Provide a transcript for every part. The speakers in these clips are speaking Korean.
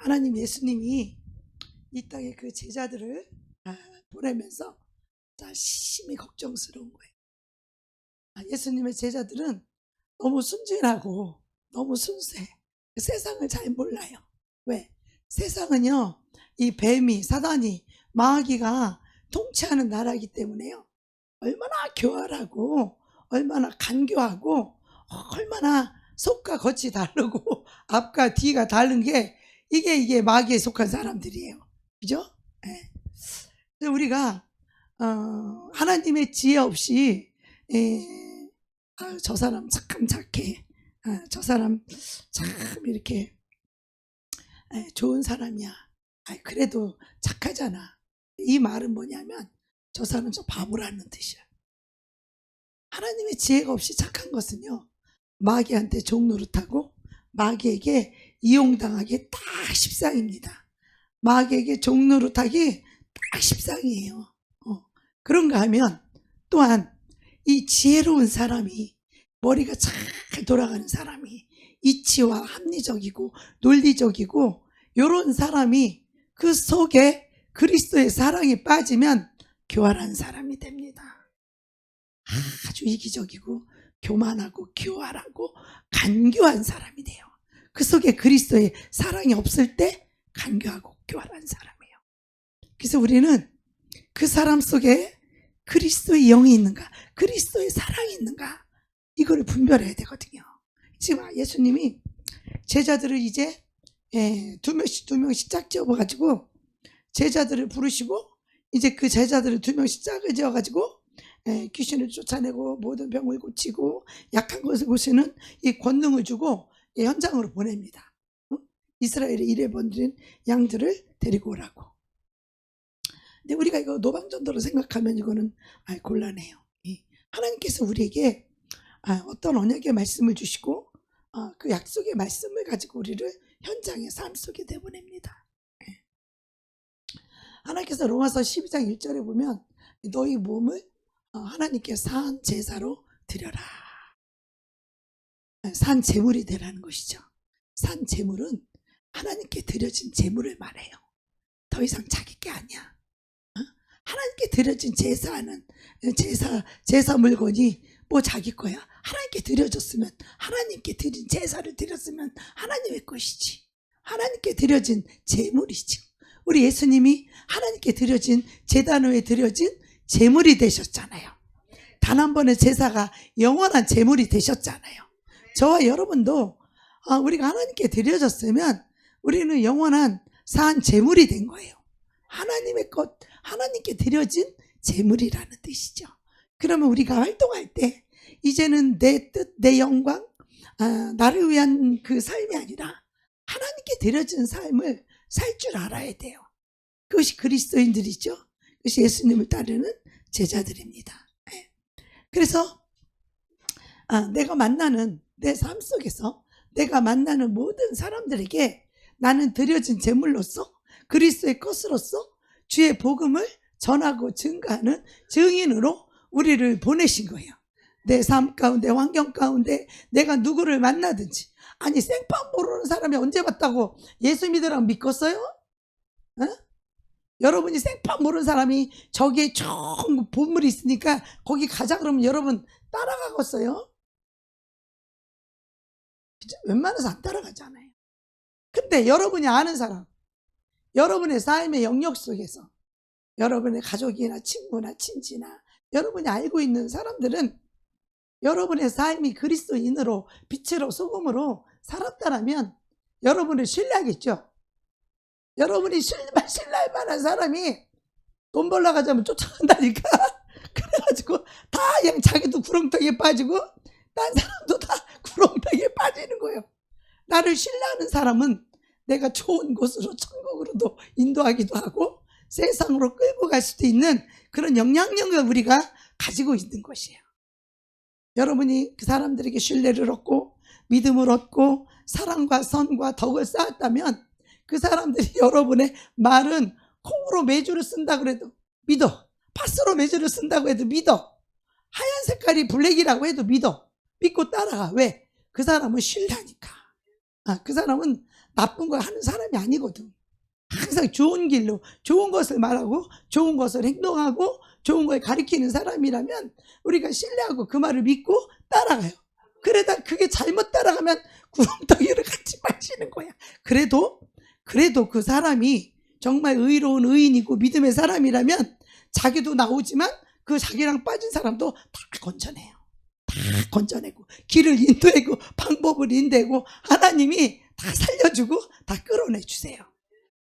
하나님 예수님이 이 땅에 그 제자들을 보내면서 심히 걱정스러운 거예요. 예수님의 제자들은 너무 순진하고 너무 순수해. 세상을 잘 몰라요. 왜? 세상은요, 이 뱀이, 사단이, 마귀가 통치하는 나라이기 때문에요. 얼마나 교활하고 얼마나 간교하고 얼마나 속과 겉이 다르고 앞과 뒤가 다른 게 이게 마귀에 속한 사람들이에요. 그죠? 네. 그래서 우리가 하나님의 지혜 없이 저 사람 참 착해, 저 사람 참 이렇게 좋은 사람이야, 그래도 착하잖아, 이 말은 뭐냐면 저 사람 저 바보라는 뜻이야. 하나님의 지혜가 없이 착한 것은요, 마귀한테 종노릇하고 마귀에게 이용당하기 딱 십상입니다. 마귀에게 종노릇하기 딱 십상이에요. 그런가 하면 또한 이 지혜로운 사람이, 머리가 잘 돌아가는 사람이, 이치와 합리적이고 논리적이고 이런 사람이 그 속에 그리스도의 사랑에 빠지면 교활한 사람이 됩니다. 아주 이기적이고 교만하고 교활하고 간교한 사람이 돼요. 그 속에 그리스도의 사랑이 없을 때 간교하고 교활한 사람이에요. 그래서 우리는 그 사람 속에 그리스도의 영이 있는가, 그리스도의 사랑이 있는가, 이거를 분별해야 되거든요. 지금 예수님이 제자들을 이제 두 명씩 짝지어가지고 제자들을 부르시고, 이제 그 제자들을 2명씩 짝을 지어가지고 귀신을 쫓아내고 모든 병을 고치고 약한 것을 고치는 이 권능을 주고 현장으로 보냅니다. 이스라엘의 잃어버린 양들을 데리고 오라고. 근데 우리가 이거 노방전도로 생각하면 이거는 곤란해요. 하나님께서 우리에게 어떤 언약의 말씀을 주시고 그 약속의 말씀을 가지고 우리를 현장의 삶 속에 내보냅니다. 하나님께서 로마서 12장 1절에 보면 너희 몸을 하나님께 산 제사로 드려라. 산 제물이 되라는 것이죠. 산 제물은 하나님께 드려진 제물을 말해요. 더 이상 자기 게 아니야. 하나님께 드려진 제사는 제사 물건이 뭐 자기 거야. 하나님께 드려졌으면, 하나님께 드린 제사를 드렸으면 하나님의 것이지. 하나님께 드려진 제물이죠. 우리 예수님이 하나님께 드려진, 제단위에 드려진 제물이 되셨잖아요. 단 한 번의 제사가 영원한 제물이 되셨잖아요. 저와 여러분도 우리가 하나님께 드려졌으면 우리는 영원한 산 제물이 된 거예요. 하나님의 것, 하나님께 드려진 제물이라는 뜻이죠. 그러면 우리가 활동할 때 이제는 내 뜻, 내 영광, 나를 위한 그 삶이 아니라 하나님께 드려진 삶을 살 줄 알아야 돼요. 그것이 그리스도인들이죠. 그것이 예수님을 따르는 제자들입니다. 그래서 내가 만나는 내 삶 속에서 내가 만나는 모든 사람들에게 나는 드려진 제물로서, 그리스도의 것으로서 주의 복음을 전하고 증거하는 증인으로 우리를 보내신 거예요. 내 삶 가운데, 환경 가운데 내가 누구를 만나든지. 아니, 생판 모르는 사람이 언제 봤다고 예수 믿으라고 믿겠어요? 여러분이 생판 모르는 사람이 저기에 좋은 보물이 있으니까 거기 가자 그러면 여러분 따라가겠어요? 웬만해서 안 따라가잖아요. 근데 여러분이 아는 사람, 여러분의 삶의 영역 속에서 여러분의 가족이나 친구나 친지나 여러분이 알고 있는 사람들은 여러분의 삶이 그리스도인으로, 빛으로, 소금으로 살았다라면 여러분을 신뢰하겠죠. 여러분이 신뢰할 만한 사람이 돈 벌러 가자면 쫓아간다니까. 그래가지고 다 그냥 자기도 구렁텅이에 빠지고 딴 사람도 다 구렁텅이에 빠지는 거예요. 나를 신뢰하는 사람은 내가 좋은 곳으로, 천국으로도 인도하기도 하고 세상으로 끌고 갈 수도 있는 그런 영향력을 우리가 가지고 있는 것이에요. 여러분이 그 사람들에게 신뢰를 얻고 믿음을 얻고 사랑과 선과 덕을 쌓았다면 그 사람들이 여러분의 말은 콩으로 메주를 쓴다 그래도 믿어. 파스로 메주를 쓴다고 해도 믿어. 하얀 색깔이 블랙이라고 해도 믿어. 믿고 따라가. 왜? 그 사람은 신뢰하니까. 그 사람은 나쁜 거 하는 사람이 아니거든. 항상 좋은 길로 좋은 것을 말하고 좋은 것을 행동하고 좋은 걸 가리키는 사람이라면 우리가 신뢰하고 그 말을 믿고 따라가요. 그러다 그게 잘못 따라가면 구렁텅이를 같이 마시는 거야. 그래도 그 사람이 정말 의로운 의인이고 믿음의 사람이라면 자기도 나오지만 그 자기랑 빠진 사람도 다 건져내요. 다 건져내고 길을 인도하고 방법을 인도하고 하나님이 다 살려주고 다 끌어내 주세요.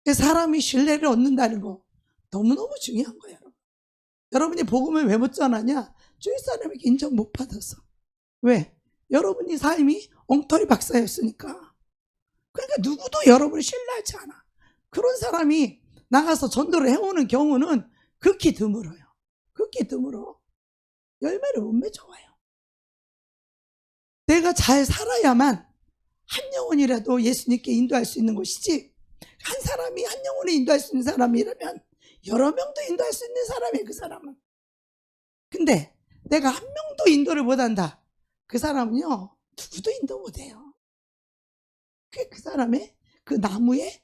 사람이 신뢰를 얻는다는 거 너무너무 중요한 거예요. 여러분이 복음을 왜 못 전하냐? 주위 사람에게 인정 못 받아서. 왜? 여러분이 삶이 엉터리 박사였으니까. 그러니까 누구도 여러분을 신뢰하지 않아. 그런 사람이 나가서 전도를 해오는 경우는 극히 드물어요. 극히 드물어. 열매를 못 맺어와요. 내가 잘 살아야만 한 영혼이라도 예수님께 인도할 수 있는 것이지, 한 사람이 한 영혼을 인도할 수 있는 사람이라면 여러 명도 인도할 수 있는 사람이에요. 그 사람은. 근데 내가 한 명도 인도를 못한다. 그 사람은요, 누구도 인도 못해요. 그 사람의 그 나무에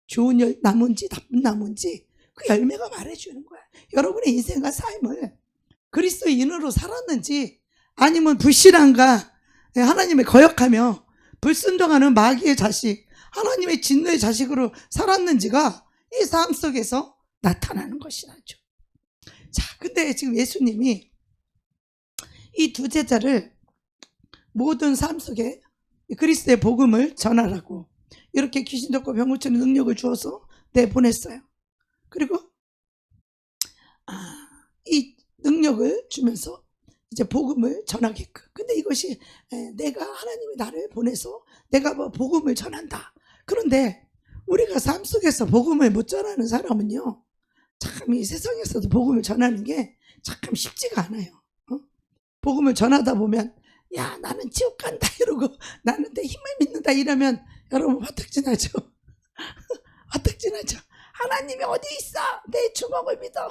좋은 나무인지 나쁜 나무인지 그 열매가 말해주는 거야. 여러분의 인생과 삶을 그리스도인으로 살았는지 아니면 불신앙과 하나님을 거역하며 불순종하는 마귀의 자식, 하나님의 진노의 자식으로 살았는지가 이 삶 속에서 나타나는 것이라죠. 자, 근데 지금 예수님이 이 두 제자를 모든 삶 속에 그리스도의 복음을 전하라고 이렇게 귀신 쫓고 병 고치는 능력을 주어서 내보냈어요. 그리고 이 능력을 주면서 이제 복음을 전하게끔. 근데 이것이 내가 하나님이 나를 보내서 내가 복음을 전한다. 그런데 우리가 삶 속에서 복음을 못 전하는 사람은요, 참 이 세상에서도 복음을 전하는 게 참 쉽지가 않아요. 복음을 전하다 보면 야, 나는 지옥 간다 이러고 나는 내 힘을 믿는다 이러면 여러분 화딱지나죠. 화딱지나죠. 하나님이 어디 있어? 내 주먹을 믿어.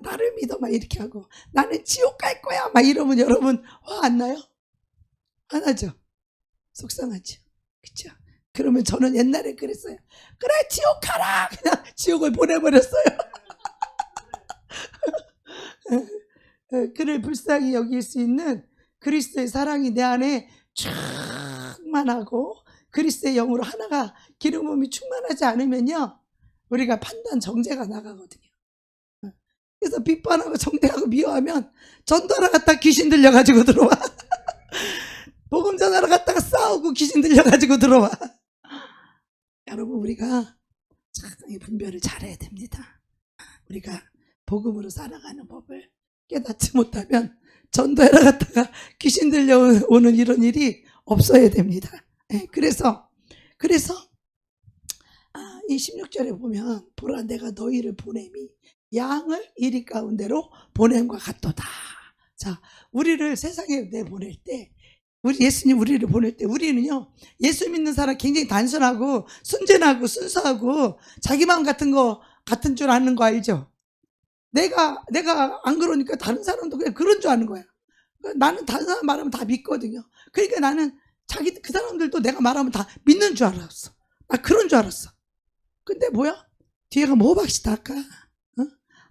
나를 믿어. 막 이렇게 하고 나는 지옥 갈 거야. 막 이러면 여러분 화 안 나요? 안 나죠? 속상하죠. 그쵸? 그러면 저는 옛날에 그랬어요. 그래, 지옥 가라. 그냥 지옥을 보내버렸어요. 그를 불쌍히 여길 수 있는 그리스도의 사랑이 내 안에 충만하고 그리스도의 영으로 하나가 기름 부음이 충만하지 않으면요, 우리가 판단 정죄가 나가거든요. 그래서 비판하고 정죄하고 미워하면 전도하러 갔다가 귀신 들려가지고 들어와. 복음 전하러 갔다가 싸우고 귀신 들려가지고 들어와. 여러분, 우리가 참 이 분별을 잘해야 됩니다. 우리가 복음으로 살아가는 법을 깨닫지 못하면 전도하러 갔다가 귀신 들려오는 이런 일이 없어야 됩니다. 그래서 이 16절에 보면 보라, 내가 너희를 보냄이 양을 이리 가운데로 보냄과 같도다. 자, 우리를 세상에 내보낼 때, 예수님 우리를 보낼 때 우리는요, 예수 믿는 사람 굉장히 단순하고 순전하고 순수하고 자기 마음 같은 줄 아는 거 알죠? 내가 안 그러니까 다른 사람도 그냥 그런 줄 아는 거야. 나는 다른 사람 말하면 다 믿거든요. 그러니까 나는 그 사람들도 내가 말하면 다 믿는 줄 알았어. 나 그런 줄 알았어. 근데 뭐야? 뒤에 가면 호박씨 다 까.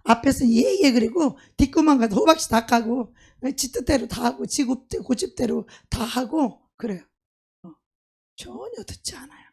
앞에서는 예예 그리고 뒷구만 가서 호박씨 다 까고 지 뜻대로 다 하고 지 고집대로 다 하고 그래요. 전혀 듣지 않아요.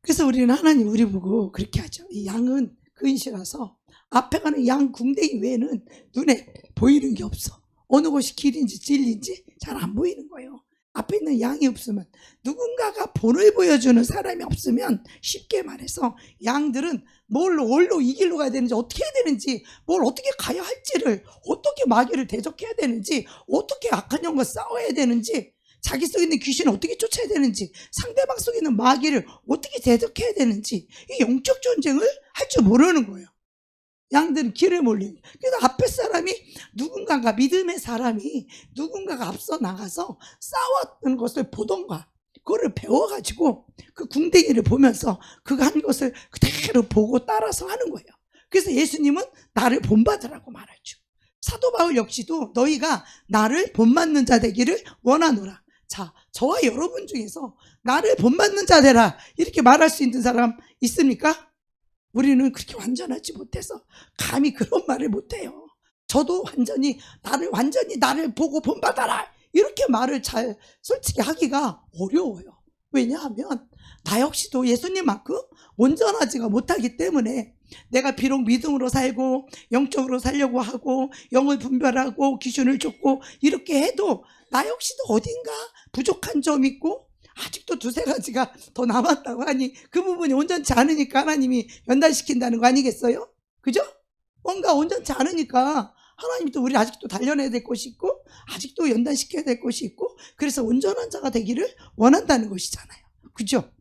그래서 우리는 하나님 우리 보고 그렇게 하죠. 이 양은 근시라서 앞에 가는 양 궁뎅이 외에는 눈에 보이는 게 없어. 어느 곳이 길인지 진리인지 잘 안 보이는 거예요. 앞에 있는 양이 없으면, 누군가가 본을 보여주는 사람이 없으면, 쉽게 말해서 양들은 어디로 이 길로 가야 되는지, 어떻게 해야 되는지, 뭘 어떻게 가야 할지를, 어떻게 마귀를 대적해야 되는지, 어떻게 악한 영과 싸워야 되는지, 자기 속에 있는 귀신을 어떻게 쫓아야 되는지, 상대방 속에 있는 마귀를 어떻게 대적해야 되는지, 이 영적 전쟁을 할 줄 모르는 거예요. 양들은 길을 몰리는. 그래서 앞에 사람이 누군가가, 믿음의 사람이 누군가가 앞서 나가서 싸웠던 것을 보던가, 그거를 배워가지고 그 궁뎅이를 보면서 그거 한 것을 그대로 보고 따라서 하는 거예요. 그래서 예수님은 나를 본받으라고 말하죠. 사도 바울 역시도 너희가 나를 본받는 자 되기를 원하노라. 자, 저와 여러분 중에서 나를 본받는 자 되라 이렇게 말할 수 있는 사람 있습니까? 우리는 그렇게 완전하지 못해서 감히 그런 말을 못해요. 저도 완전히 나를 보고 본받아라 이렇게 말을 잘 솔직히 하기가 어려워요. 왜냐하면 나 역시도 예수님만큼 온전하지가 못하기 때문에 내가 비록 믿음으로 살고 영적으로 살려고 하고 영을 분별하고 기준을 줬고 이렇게 해도 나 역시도 어딘가 부족한 점이 있고 아직도 두세 가지가 더 남았다고 하니 그 부분이 온전치 않으니까 하나님이 연단시킨다는 거 아니겠어요? 그죠? 뭔가 온전치 않으니까 하나님이 또 우리 아직도 단련해야 될 것이 있고 아직도 연단시켜야 될 것이 있고 그래서 온전한 자가 되기를 원한다는 것이잖아요. 그죠?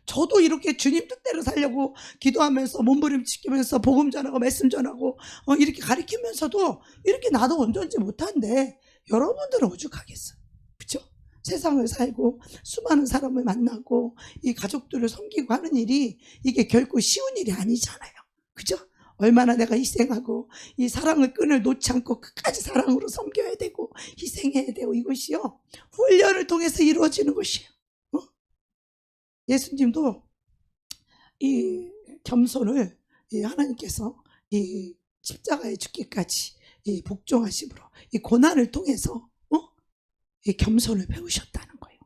저도 이렇게 주님 뜻대로 살려고 기도하면서 몸부림치면서 복음 전하고 말씀 전하고 이렇게 가르치면서도 이렇게 나도 온전치 못한데 여러분들은 오죽하겠어요. 그죠? 세상을 살고 수많은 사람을 만나고 이 가족들을 섬기고 하는 일이 이게 결코 쉬운 일이 아니잖아요. 그죠? 얼마나 내가 희생하고 이 사랑의 끈을 놓지 않고 끝까지 사랑으로 섬겨야 되고 희생해야 되고 이것이요 훈련을 통해서 이루어지는 것이에요. 예수님도 이 겸손을 하나님께서 이 십자가에 죽기까지 이 복종하심으로 이 고난을 통해서 이 겸손을 배우셨다는 거예요.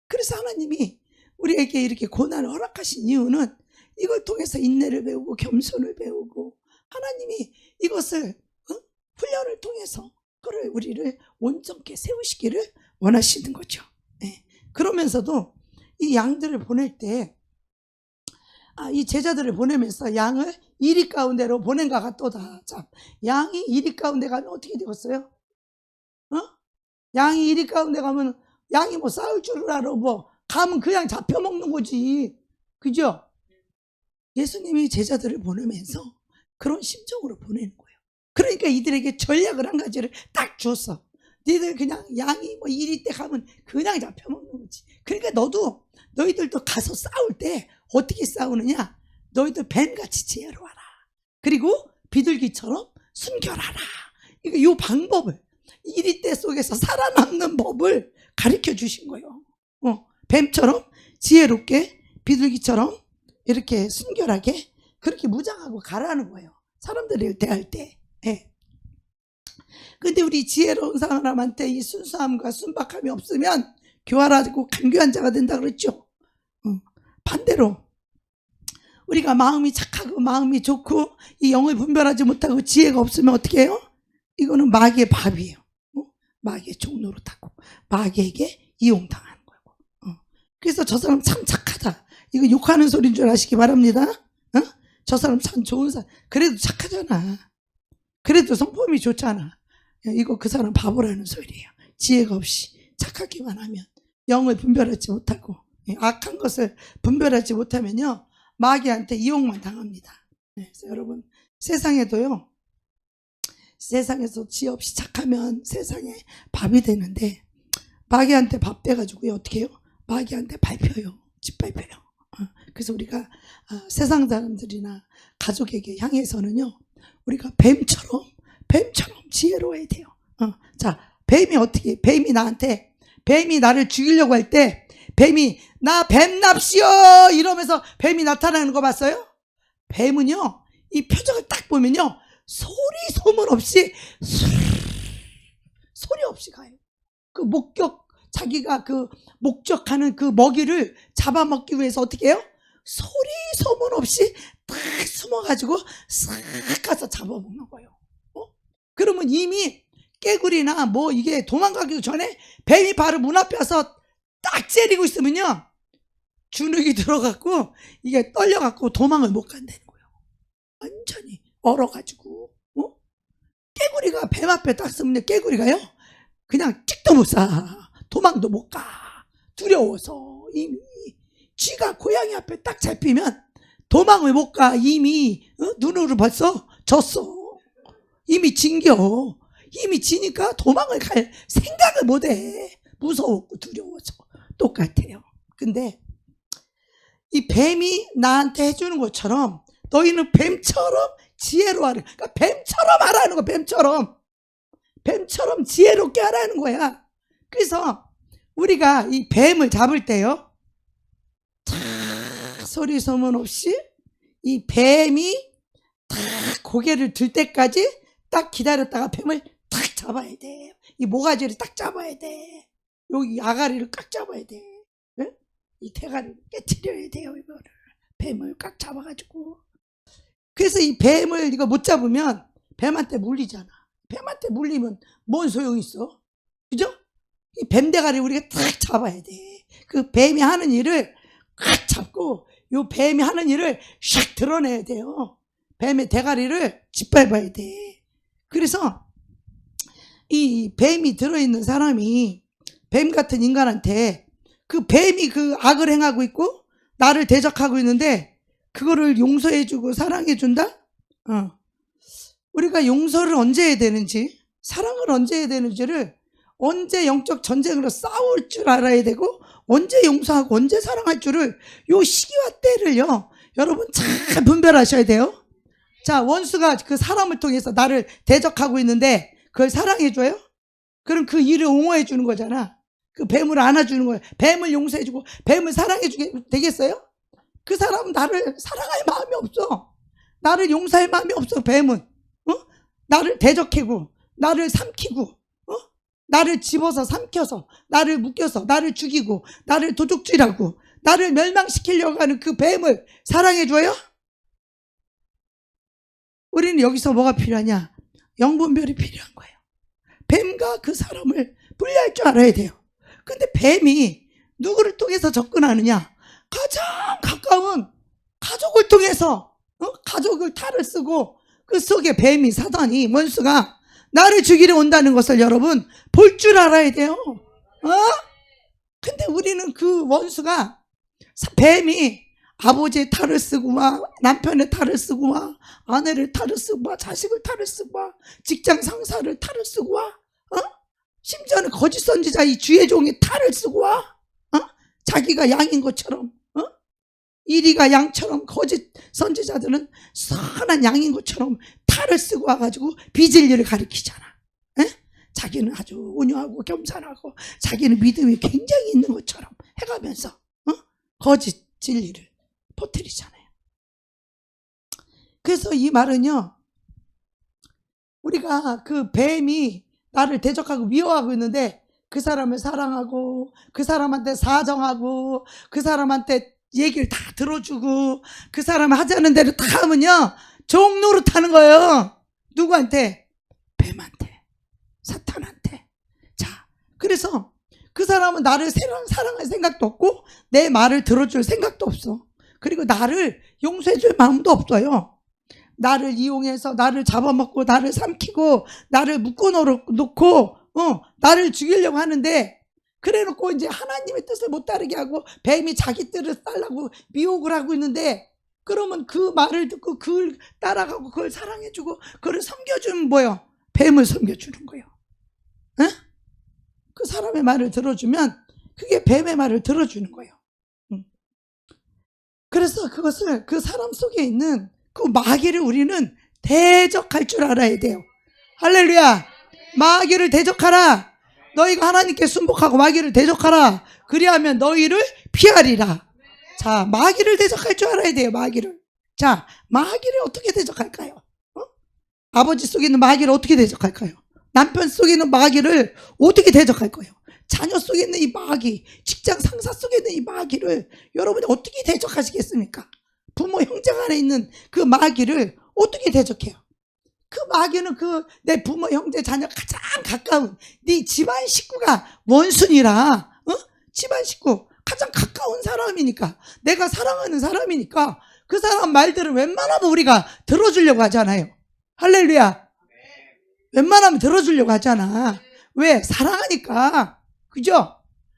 그래서 하나님이 우리에게 이렇게 고난을 허락하신 이유는 이걸 통해서 인내를 배우고 겸손을 배우고 하나님이 이것을 훈련을 통해서 그를 우리를 온전케 세우시기를 원하시는 거죠. 네. 그러면서도 이 양들을 보낼 때 이 제자들을 보내면서 양을 이리 가운데로 보낸 것 같도다. 참, 양이 이리 가운데 가면 어떻게 되겠어요? 양이 이리 가운데 가면 양이 뭐 싸울 줄을 알아. 뭐 가면 그냥 잡혀먹는 거지. 그죠? 예수님이 제자들을 보내면서 그런 심정으로 보내는 거예요. 그러니까 이들에게 전략을 한 가지를 딱 줬어. 니들 그냥 양이 뭐 이리 때 가면 그냥 잡혀먹는 거지. 그러니까 너희들도 가서 싸울 때 어떻게 싸우느냐? 너희들 뱀같이 지혜로워라. 그리고 비둘기처럼 순결하라. 이 방법을 이리 때 속에서 살아남는 법을 가르쳐 주신 거예요. 뱀처럼 지혜롭게 비둘기처럼 이렇게 순결하게 그렇게 무장하고 가라는 거예요. 사람들을 대할 때. 예. 근데 우리 지혜로운 사람한테 이 순수함과 순박함이 없으면 교활하고 간교한 자가 된다 그랬죠. 반대로 우리가 마음이 착하고 마음이 좋고 이 영을 분별하지 못하고 지혜가 없으면 어떻게 해요? 이거는 마귀의 밥이에요. 마귀의 종노릇하고 마귀에게 이용당하는 거고. 그래서 저 사람 참 착하다. 이거 욕하는 소리인 줄 아시기 바랍니다. 저 사람 참 좋은 사람. 그래도 착하잖아. 그래도 성품이 좋잖아. 이거 그 사람 바보라는 소리예요. 지혜가 없이 착하기만 하면 영을 분별하지 못하고 악한 것을 분별하지 못하면요 마귀한테 이용만 당합니다. 그래서 여러분 세상에도요 세상에서 지혜 없이 착하면 세상에 밥이 되는데 마귀한테 밥 돼가지고 어떻게 해요? 마귀한테 밟혀요. 짓밟혀요. 그래서 우리가 세상 사람들이나 가족에게 향해서는요 우리가 뱀처럼 지혜로워야 돼요. 자, 뱀이 나를 죽이려고 할 때 뱀이 나 뱀납시오 이러면서 뱀이 나타나는 거 봤어요? 뱀은요 이 표정을 딱 보면요 소문 없이 소리 없이 가요. 그 자기가 그 목적하는 그 먹이를 잡아먹기 위해서 어떻게 해요? 소문 없이 딱 숨어가지고 싹 가서 잡아먹는 거예요. 그러면 이미 깨구리나 뭐 이게 도망가기 전에 뱀이 바로 문 앞에 와서 딱 째리고 있으면요 주눅이 들어갖고 이게 떨려갖고 도망을 못 간다는 거예요. 완전히 얼어가지고 깨구리가 뱀 앞에 딱 서면 깨구리가요 그냥 찍도 못 사. 도망도 못 가. 두려워서 이미 쥐가 고양이 앞에 딱 잡히면 도망을 못 가. 이미 눈으로 벌써 졌어. 이미 지니까 도망을 갈 생각을 못해. 무서웠고 두려워서. 똑같아요. 근데 이 뱀이 나한테 해주는 것처럼 너희는 뱀처럼 지혜로워하라. 그러니까 뱀처럼 하라는 거야. 뱀처럼 지혜롭게 하라는 거야. 그래서 우리가 이 뱀을 잡을 때요, 소리 소문 없이 이 뱀이 딱 고개를 들 때까지 딱 기다렸다가 뱀을 딱 잡아야 돼. 이 모가지를 딱 잡아야 돼. 여기 아가리를 꽉 잡아야 돼. 네? 이 대가리를 깨트려야 돼요. 이거를 뱀을 꽉 잡아가지고. 그래서 이 뱀을 이거 못 잡으면 뱀한테 물리잖아. 뱀한테 물리면 뭔 소용이 있어? 그죠? 이 뱀 대가리 우리가 딱 잡아야 돼. 그 뱀이 하는 일을 꽉 잡고 요 뱀이 하는 일을 샥 드러내야 돼요. 뱀의 대가리를 짓밟아야 돼. 그래서 이 뱀이 들어있는 사람이 뱀 같은 인간한테 그 뱀이 그 악을 행하고 있고 나를 대적하고 있는데 그거를 용서해주고 사랑해준다? 우리가 용서를 언제 해야 되는지, 사랑을 언제 해야 되는지를, 언제 영적 전쟁으로 싸울 줄 알아야 되고 언제 용서하고 언제 사랑할 줄을, 요 시기와 때를요 여러분 잘 분별하셔야 돼요. 자, 원수가 그 사람을 통해서 나를 대적하고 있는데 그걸 사랑해줘요? 그럼 그 일을 옹호해 주는 거잖아. 그 뱀을 안아주는 거예요. 뱀을 용서해주고 뱀을 사랑해주게 되겠어요? 그 사람은 나를 사랑할 마음이 없어. 나를 용서할 마음이 없어. 뱀은 나를 대적하고 나를 삼키고 나를 집어서 삼켜서 나를 묶여서 나를 죽이고 나를 도둑질하고 나를 멸망시키려고 하는 그 뱀을 사랑해줘요? 우리는 여기서 뭐가 필요하냐? 영분별이 필요한 거예요. 뱀과 그 사람을 분리할 줄 알아야 돼요. 근데 뱀이 누구를 통해서 접근하느냐? 가장 가까운 가족을 통해서 가족을 탈을 쓰고 그 속에 뱀이, 사단이, 원수가 나를 죽이러 온다는 것을 여러분 볼 줄 알아야 돼요. 근데 우리는 그 원수가, 뱀이 아버지의 탈을 쓰고 막 남편의 탈을 쓰고 막 아내를 탈을 쓰고 막 자식을 탈을 쓰고 막 직장 상사를 탈을 쓰고 와, 심지어는 거짓 선지자 이 주의 종이 탈을 쓰고 와, 자기가 양인 것처럼, 이리가 양처럼 거짓 선지자들은 선한 양인 것처럼 탈을 쓰고 와가지고 비진리를 가리키잖아. 자기는 아주 온유하고 겸손하고 자기는 믿음이 굉장히 있는 것처럼 해가면서 거짓 진리를 퍼뜨리잖아요. 그래서 이 말은요, 우리가 그 뱀이 나를 대적하고 미워하고 있는데 그 사람을 사랑하고 그 사람한테 사정하고 그 사람한테 얘기를 다 들어주고 그 사람 하자는 대로 다 하면요 종노릇 하는 거예요. 누구한테? 뱀한테, 사탄한테. 자, 그래서 그 사람은 나를 사랑할 생각도 없고 내 말을 들어줄 생각도 없어. 그리고 나를 용서해줄 마음도 없어요. 나를 이용해서 나를 잡아먹고 나를 삼키고 나를 묶어놓고 나를 죽이려고 하는데, 그래놓고 이제 하나님의 뜻을 못 따르게 하고 뱀이 자기 뜻을 따르려고 미혹을 하고 있는데, 그러면 그 말을 듣고 그걸 따라가고 그걸 사랑해주고 그걸 섬겨주면 뭐예요? 뱀을 섬겨주는 거예요. 그 사람의 말을 들어주면 그게 뱀의 말을 들어주는 거예요. 그래서 그것을, 그 사람 속에 있는 그 마귀를 우리는 대적할 줄 알아야 돼요. 할렐루야. 마귀를 대적하라. 너희가 하나님께 순복하고 마귀를 대적하라. 그리하면 너희를 피하리라. 자, 마귀를 대적할 줄 알아야 돼요. 마귀를. 자, 마귀를 어떻게 대적할까요? 아버지 속에 있는 마귀를 어떻게 대적할까요? 남편 속에 있는 마귀를 어떻게 대적할 거예요? 자녀 속에 있는 이 마귀, 직장 상사 속에 있는 이 마귀를 여러분이 어떻게 대적하시겠습니까? 부모 형제 간에 있는 그 마귀를 어떻게 대적해요? 그 마귀는 그 내 부모 형제 자녀 가장 가까운 네 집안 식구가 원수니라. 집안 식구 가장 가까운 사람이니까, 내가 사랑하는 사람이니까 그 사람 말들을 웬만하면 우리가 들어주려고 하잖아요. 할렐루야. 웬만하면 들어주려고 하잖아. 왜? 사랑하니까. 그죠?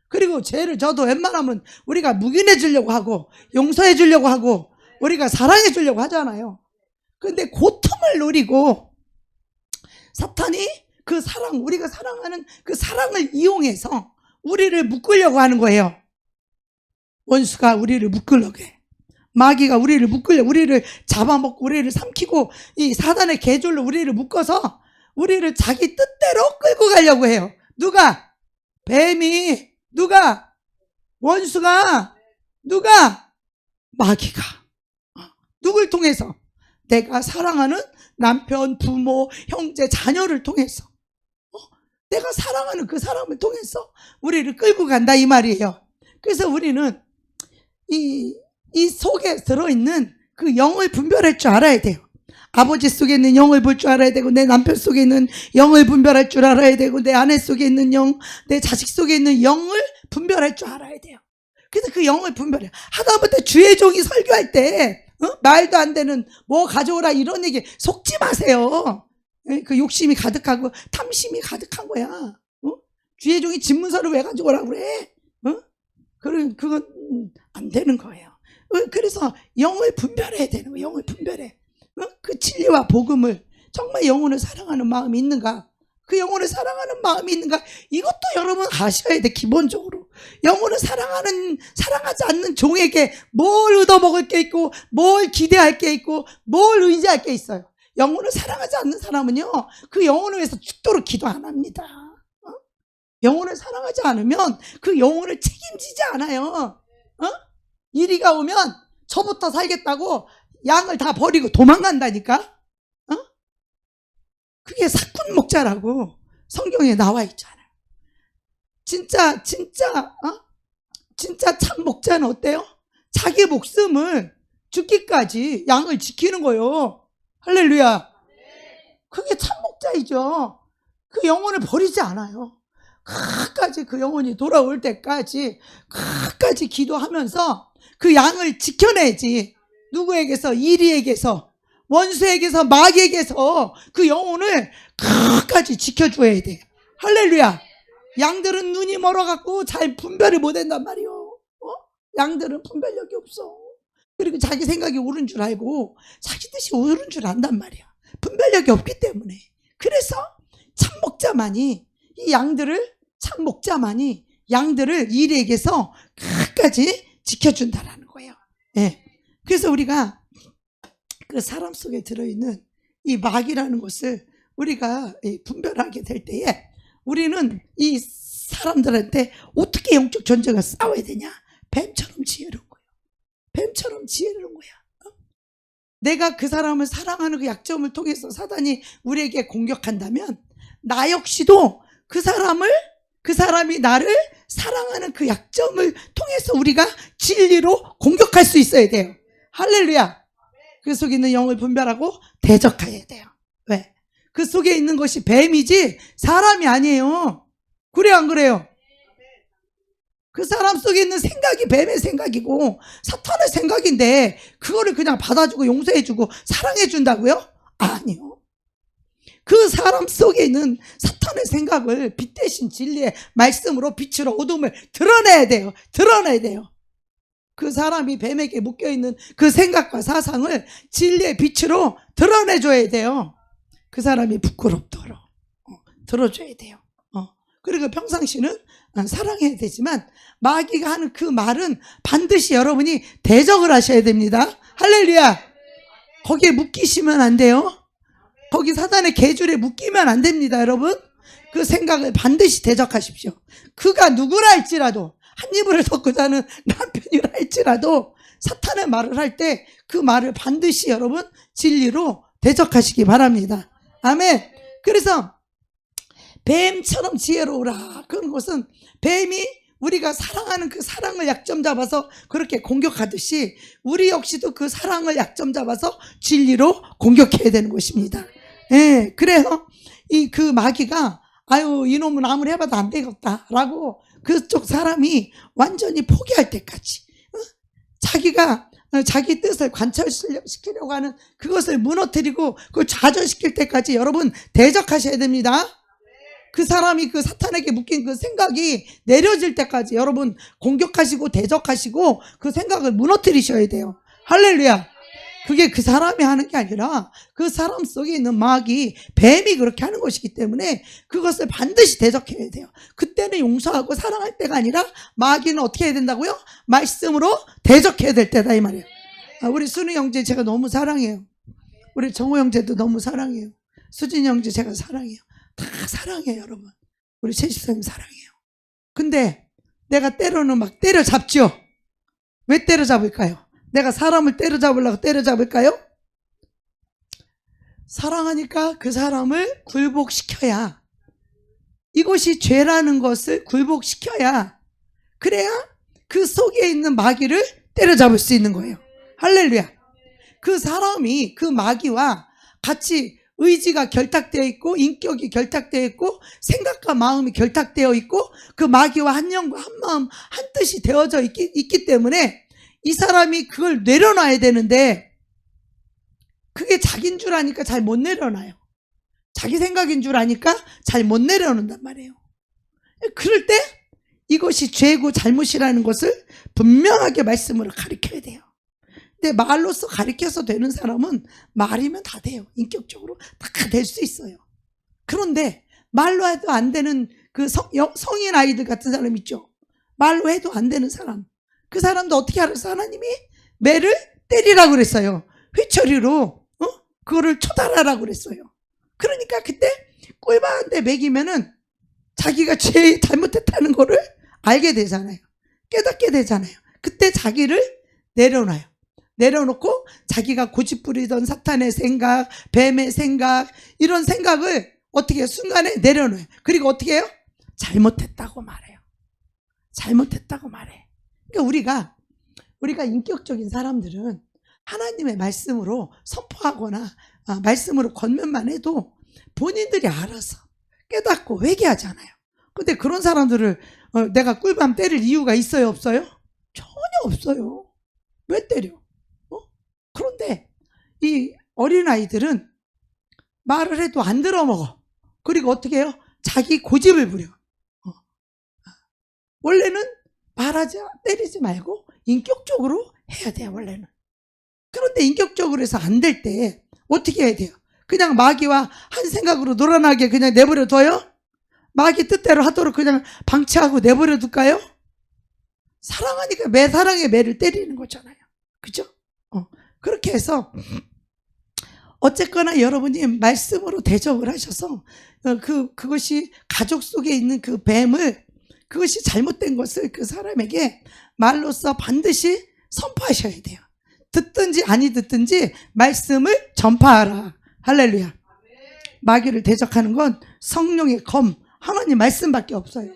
그리고 죄를 져도 웬만하면 우리가 묵인해 주려고 하고 용서해 주려고 하고 우리가 사랑해 주려고 하잖아요. 근데 고통을 노리고 사탄이 그 사랑, 우리가 사랑하는 그 사랑을 이용해서 우리를 묶으려고 하는 거예요. 원수가 우리를 묶으려고 해. 마귀가 우리를 묶으려고, 우리를 잡아먹고 우리를 삼키고 이 사단의 계절로 우리를 묶어서 우리를 자기 뜻대로 끌고 가려고 해요. 누가? 뱀이 누가? 원수가. 누가? 마귀가. 누굴 통해서? 내가 사랑하는 남편, 부모, 형제, 자녀를 통해서, 내가 사랑하는 그 사람을 통해서 우리를 끌고 간다 이 말이에요. 그래서 우리는 이 속에 들어있는 그 영을 분별할 줄 알아야 돼요. 아버지 속에 있는 영을 볼 줄 알아야 되고, 내 남편 속에 있는 영을 분별할 줄 알아야 되고, 내 아내 속에 있는 영, 내 자식 속에 있는 영을 분별할 줄 알아야 돼요. 그래서 그 영을 분별해. 하다못해 주의 종이 설교할 때 말도 안 되는 뭐 가져오라 이런 얘기 속지 마세요. 그 욕심이 가득하고 탐심이 가득한 거야. 주의 종이 집문서를 왜 가져오라고 그래? 그건 안 되는 거예요. 그래서 영을 분별해야 되는 거예요. 영을 분별해. 그 진리와 복음을 정말 영혼을 사랑하는 마음이 있는가? 그 영혼을 사랑하는 마음이 있는가? 이것도 여러분 아셔야 돼. 기본적으로 영혼을 사랑하지 않는 종에게 뭘 얻어먹을 게 있고, 뭘 기대할 게 있고, 뭘 의지할 게 있어요. 영혼을 사랑하지 않는 사람은요, 그 영혼을 위해서 죽도록 기도 안 합니다. 영혼을 사랑하지 않으면 그 영혼을 책임지지 않아요. 이리가 오면 저부터 살겠다고 양을 다 버리고 도망간다니까. 그게 사꾼 목자라고 성경에 나와 있잖아요. 진짜 참 목자는 어때요? 자기 목숨을 죽기까지 양을 지키는 거예요. 할렐루야. 그게 참 목자이죠. 그 영혼을 버리지 않아요. 끝까지 그 영혼이 돌아올 때까지 끝까지 기도하면서 그 양을 지켜내지. 누구에게서? 이리에게서, 원수에게서, 마귀에게서 그 영혼을 끝까지 지켜줘야 돼요. 할렐루야. 양들은 눈이 멀어갖고 잘 분별을 못한단 말이요. 양들은 분별력이 없어. 그리고 자기 생각이 옳은 줄 알고 자기 뜻이 옳은 줄 안단 말이야. 분별력이 없기 때문에. 그래서 참목자만이 참목자만이 양들을 이리에게서 끝까지 지켜준다라는 거예요. 예. 그래서 우리가 그 사람 속에 들어있는 이 마귀라는 것을 우리가 분별하게 될 때에 우리는 이 사람들한테 어떻게 영적 전쟁을 싸워야 되냐? 뱀처럼 지혜로운 거예요. 뱀처럼 지혜로운 거야. 내가 그 사람을 사랑하는 그 약점을 통해서 사단이 우리에게 공격한다면, 나 역시도 그 사람이 나를 사랑하는 그 약점을 통해서 우리가 진리로 공격할 수 있어야 돼요. 할렐루야. 그 속에 있는 영을 분별하고 대적해야 돼요. 왜? 그 속에 있는 것이 뱀이지 사람이 아니에요. 그래요, 안 그래요? 그 사람 속에 있는 생각이 뱀의 생각이고 사탄의 생각인데 그거를 그냥 받아주고 용서해주고 사랑해준다고요? 아니요. 그 사람 속에 있는 사탄의 생각을 빛 대신 진리의 말씀으로 빛으로 어둠을 드러내야 돼요. 드러내야 돼요. 그 사람이 뱀에게 묶여있는 그 생각과 사상을 진리의 빛으로 드러내줘야 돼요. 그 사람이 부끄럽도록 들어줘야 돼요. 그리고 평상시는 사랑해야 되지만 마귀가 하는 그 말은 반드시 여러분이 대적을 하셔야 됩니다. 할렐루야. 거기에 묶이시면 안 돼요. 거기 사단의 계줄에 묶이면 안 됩니다. 여러분, 그 생각을 반드시 대적하십시오. 그가 누구라 할지라도, 한 이불을 덮고 자는 남편이라 할지라도 사탄의 말을 할 때 그 말을 반드시 여러분 진리로 대적하시기 바랍니다. 아멘. 그래서 뱀처럼 지혜로우라. 그런 것은 뱀이 우리가 사랑하는 그 사랑을 약점 잡아서 그렇게 공격하듯이 우리 역시도 그 사랑을 약점 잡아서 진리로 공격해야 되는 것입니다. 예, 그래서 그 마귀가 이놈은 아무리 해봐도 안 되겠다라고 그쪽 사람이 완전히 포기할 때까지 자기가 자기 뜻을 관철시키려고 하는 그것을 무너뜨리고 그걸 좌절시킬 때까지 여러분 대적하셔야 됩니다. 그 사람이 그 사탄에게 묶인 그 생각이 내려질 때까지 여러분 공격하시고 대적하시고 그 생각을 무너뜨리셔야 돼요. 할렐루야. 그게 그 사람이 하는 게 아니라 그 사람 속에 있는 마귀, 뱀이 그렇게 하는 것이기 때문에 그것을 반드시 대적해야 돼요. 그때는 용서하고 사랑할 때가 아니라 마귀는 어떻게 해야 된다고요? 말씀으로 대적해야 될 때다 이 말이에요. 우리 순우 형제 제가 너무 사랑해요. 우리 정호 형제도 너무 사랑해요. 수진 형제 제가 사랑해요. 다 사랑해요. 여러분, 우리 최 집사님 사랑해요. 근데 내가 때로는 막 때려잡죠. 왜 때려잡을까요? 내가 사람을 때려잡으려고 때려잡을까요? 사랑하니까 그 사람을 굴복시켜야, 이것이 죄라는 것을 굴복시켜야, 그래야 그 속에 있는 마귀를 때려잡을 수 있는 거예요. 할렐루야. 그 사람이 그 마귀와 같이 의지가 결탁되어 있고 인격이 결탁되어 있고 생각과 마음이 결탁되어 있고 그 마귀와 한 영과 한 마음 한 뜻이 되어져 있기 때문에 이 사람이 그걸 내려놔야 되는데, 그게 자기인 줄 아니까 잘 못 내려놔요. 자기 생각인 줄 아니까 잘 못 내려놓는단 말이에요. 그럴 때 이것이 죄고 잘못이라는 것을 분명하게 말씀으로 가르쳐야 돼요. 근데 말로써 가르쳐서 되는 사람은 말이면 다 돼요. 인격적으로 다 될 수 있어요. 그런데 말로 해도 안 되는 그 성인 아이들 같은 사람 있죠. 말로 해도 안 되는 사람, 그 사람도 어떻게 알았어? 하나님이 매를 때리라고 그랬어요. 회초리로 그거를 쳐달라고 그랬어요. 그러니까 그때 꿀밤 한 대 먹이면은 자기가 제일 잘못했다는 거를 알게 되잖아요. 깨닫게 되잖아요. 그때 자기를 내려놔요. 내려놓고 자기가 고집부리던 사탄의 생각, 뱀의 생각, 이런 생각을 어떻게 순간에 내려놔요. 그리고 어떻게 해요? 잘못했다고 말해요. 잘못했다고 말해. 그러니까 우리가 인격적인 사람들은 하나님의 말씀으로 선포하거나 말씀으로 권면만 해도 본인들이 알아서 깨닫고 회개하잖아요. 근데 그런 사람들을 내가 꿀밤 때릴 이유가 있어요, 없어요? 전혀 없어요. 왜 때려? 그런데 이 어린아이들은 말을 해도 안 들어먹어. 그리고 어떻게 해요? 자기 고집을 부려. 원래는 때리지 말고 인격적으로 해야 돼요, 원래는. 그런데 인격적으로 해서 안 될 때 어떻게 해야 돼요? 그냥 마귀와 한 생각으로 놀아나게 그냥 내버려 둬요? 마귀 뜻대로 하도록 그냥 방치하고 내버려 둘까요? 사랑하니까 사랑의 매를 때리는 거잖아요. 그죠? 그렇게 해서 어쨌거나 여러분이 말씀으로 대적을 하셔서 그것이 가족 속에 있는 그 뱀을, 그것이 잘못된 것을 그 사람에게 말로써 반드시 선포하셔야 돼요. 듣든지 아니 듣든지 말씀을 전파하라. 할렐루야. 마귀를 대적하는 건 성령의 검, 하나님 말씀밖에 없어요.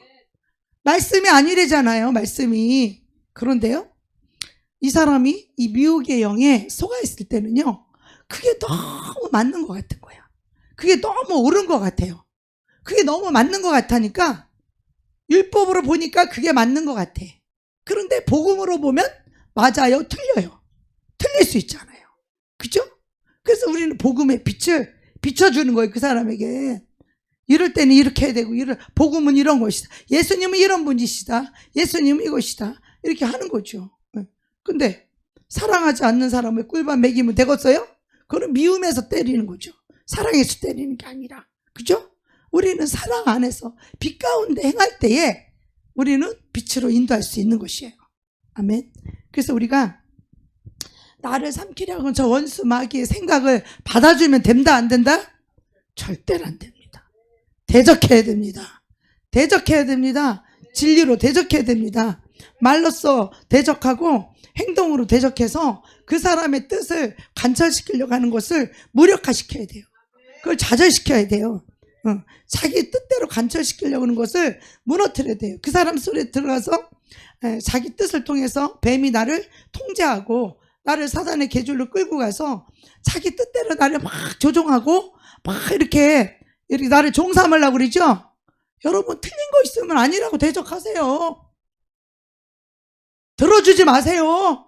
말씀이 아니래잖아요, 말씀이. 그런데요, 이 사람이 이 미혹의 영에 속아 있을 때는요, 그게 너무 맞는 것 같은 거야. 그게 너무 옳은 것 같아요. 그게 너무 맞는 것 같으니까 율법으로 보니까 그게 맞는 것 같아. 그런데 복음으로 보면 맞아요, 틀려요. 틀릴 수 있잖아요. 그죠? 그래서 우리는 복음의 빛을 비춰주는 거예요, 그 사람에게. 이럴 때는 이렇게 해야 되고, 복음은 이런 것이다. 예수님은 이런 분이시다. 예수님은 이것이다. 이렇게 하는 거죠. 근데 사랑하지 않는 사람을 꿀밤 먹이면 되겠어요? 그건 미움에서 때리는 거죠. 사랑해서 때리는 게 아니라. 그죠? 우리는 사랑 안에서 빛 가운데 행할 때에 우리는 빛으로 인도할 수 있는 것이에요. 아멘. 그래서 우리가 나를 삼키려고 하는 저 원수 마귀의 생각을 받아주면 된다, 안 된다? 절대로 안 됩니다. 대적해야 됩니다. 대적해야 됩니다. 진리로 대적해야 됩니다. 말로써 대적하고 행동으로 대적해서 그 사람의 뜻을 관철시키려고 하는 것을 무력화시켜야 돼요. 그걸 좌절시켜야 돼요. 자기 뜻대로 관철시키려고 하는 것을 무너뜨려야 돼요. 그 사람 속에 들어가서 자기 뜻을 통해서 뱀이 나를 통제하고 나를 사단의 계줄로 끌고 가서 자기 뜻대로 나를 막 조종하고 막 이렇게 나를 종삼으려고 그러죠. 여러분, 틀린 거 있으면 아니라고 대적하세요. 들어주지 마세요.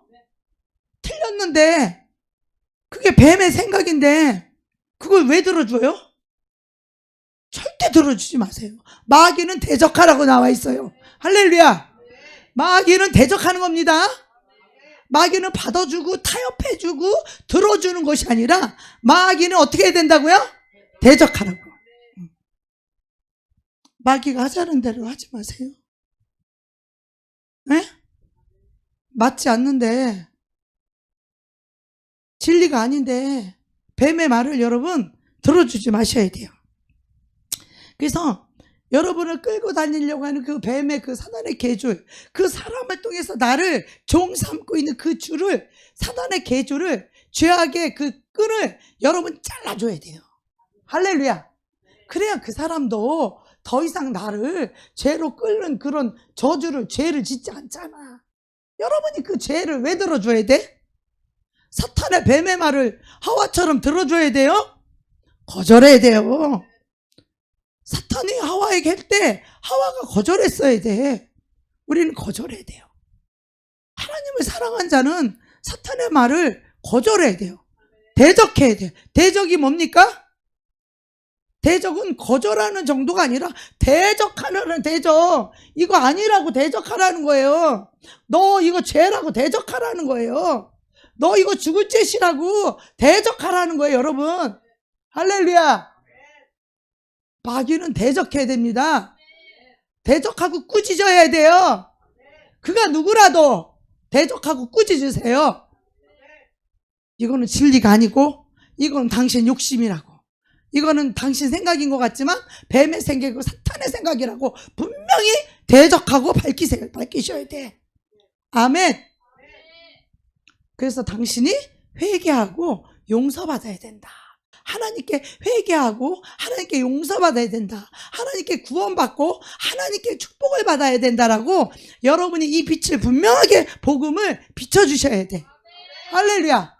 틀렸는데 그게 뱀의 생각인데 그걸 왜 들어줘요? 절대 들어주지 마세요. 마귀는 대적하라고 나와 있어요. 할렐루야. 마귀는 대적하는 겁니다. 마귀는 받아주고 타협해주고 들어주는 것이 아니라 마귀는 어떻게 해야 된다고요? 대적하라고. 마귀가 하자는 대로 하지 마세요. 네? 맞지 않는데, 진리가 아닌데 뱀의 말을 여러분 들어주지 마셔야 돼요. 그래서 여러분을 끌고 다니려고 하는 그 뱀의 그 사단의 계줄, 그 사람을 통해서 나를 종 삼고 있는 그 줄을, 사단의 계줄을, 죄악의 그 끈을 여러분 잘라줘야 돼요. 할렐루야. 그래야 그 사람도 더 이상 나를 죄로 끌는 그런 저주를, 죄를 짓지 않잖아. 여러분이 그 죄를 왜 들어줘야 돼? 사탄의 뱀의 말을 하와처럼 들어줘야 돼요? 거절해야 돼요. 사탄이 하와에게 할 때 하와가 거절했어야 돼. 우리는 거절해야 돼요. 하나님을 사랑한 자는 사탄의 말을 거절해야 돼요. 대적해야 돼요. 대적이 뭡니까? 대적은 거절하는 정도가 아니라 대적하는 대적. 이거 아니라고 대적하라는 거예요. 너 이거 죄라고 대적하라는 거예요. 너 이거 죽을 죄시라고 대적하라는 거예요, 여러분. 할렐루야. 마귀는 대적해야 됩니다. 대적하고 꾸짖어야 돼요. 그가 누구라도 대적하고 꾸짖으세요. 이거는 진리가 아니고 이건 당신 욕심이라고, 이거는 당신 생각인 것 같지만 뱀의 생각이고 사탄의 생각이라고 분명히 대적하고 밝히셔야 돼. 아멘. 그래서 당신이 회개하고 용서받아야 된다. 하나님께 회개하고 하나님께 용서받아야 된다. 하나님께 구원받고 하나님께 축복을 받아야 된다라고 여러분이 이 빛을 분명하게 복음을 비춰주셔야 돼. 할렐루야.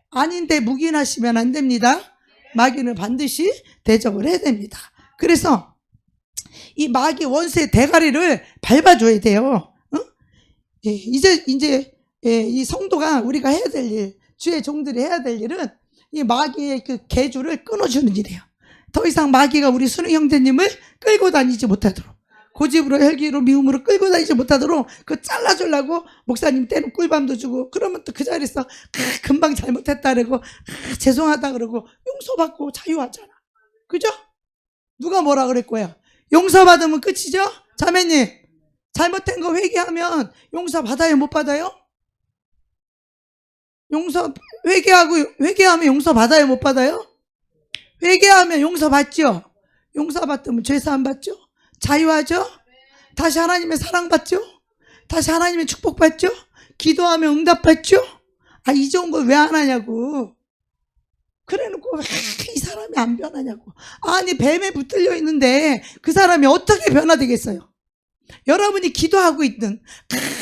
아닌데 묵인하시면 안 됩니다. 마귀는 반드시 대적을 해야 됩니다. 그래서 이 마귀 원수의 대가리를 밟아줘야 돼요. 예, 이제 이 성도가 우리가 해야 될 일, 주의 종들이 해야 될 일은 이 마귀의 그 계주를 끊어주는 일이에요. 더 이상 마귀가 우리 순우 형제님을 끌고 다니지 못하도록, 고집으로 혈기로 미움으로 끌고 다니지 못하도록 그 잘라주려고 목사님 때는 꿀밤도 주고, 그러면 또 그 자리에서 금방 잘못했다 그러고 죄송하다 그러고 용서받고 자유하잖아. 그죠? 누가 뭐라 그랬고요? 용서받으면 끝이죠? 자매님, 잘못된 거 회개하면 용서 받아요, 못 받아요? 회개하면 용서 받아요, 못 받아요? 회개하면 용서 받죠? 용서 받으면 죄사함 받죠? 자유하죠? 다시 하나님의 사랑 받죠? 다시 하나님의 축복 받죠? 기도하면 응답 받죠? 이 좋은 걸 왜 안 하냐고. 그래 놓고 왜 이 사람이 안 변하냐고. 아니, 뱀에 붙들려 있는데 그 사람이 어떻게 변화되겠어요? 여러분이 기도하고 있는,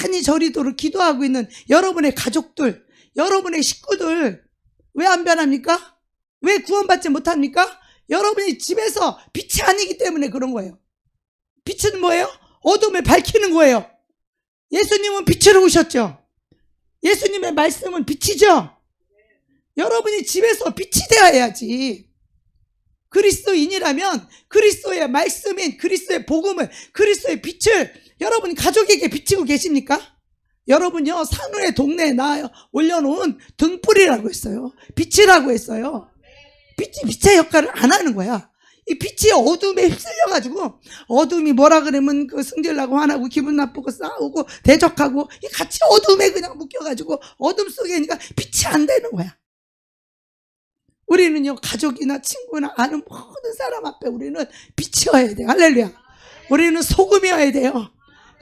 간이 저리도록 기도하고 있는 여러분의 가족들, 여러분의 식구들 왜 안 변합니까? 왜 구원받지 못합니까? 여러분이 집에서 빛이 아니기 때문에 그런 거예요. 빛은 뭐예요? 어둠을 밝히는 거예요. 예수님은 빛으로 오셨죠. 예수님의 말씀은 빛이죠. 여러분이 집에서 빛이 되어야지. 그리스도인이라면 그리스도의 말씀인 그리스도의 복음을, 그리스도의 빛을 여러분 가족에게 비치고 계십니까? 여러분요, 산후의 동네에 올려놓은 등불이라고 했어요. 빛이라고 했어요. 빛이 빛의 역할을 안 하는 거야. 이 빛이 어둠에 휩쓸려가지고, 어둠이 뭐라 그러면 그 승질나고 화나고 기분 나쁘고 싸우고 대적하고, 이 같이 어둠에 그냥 묶여가지고 어둠 속에 있으니까 빛이 안 되는 거야. 우리는요, 가족이나 친구나 아는 모든 사람 앞에 우리는 빛이어야 돼요. 할렐루야. 우리는 소금이어야 돼요.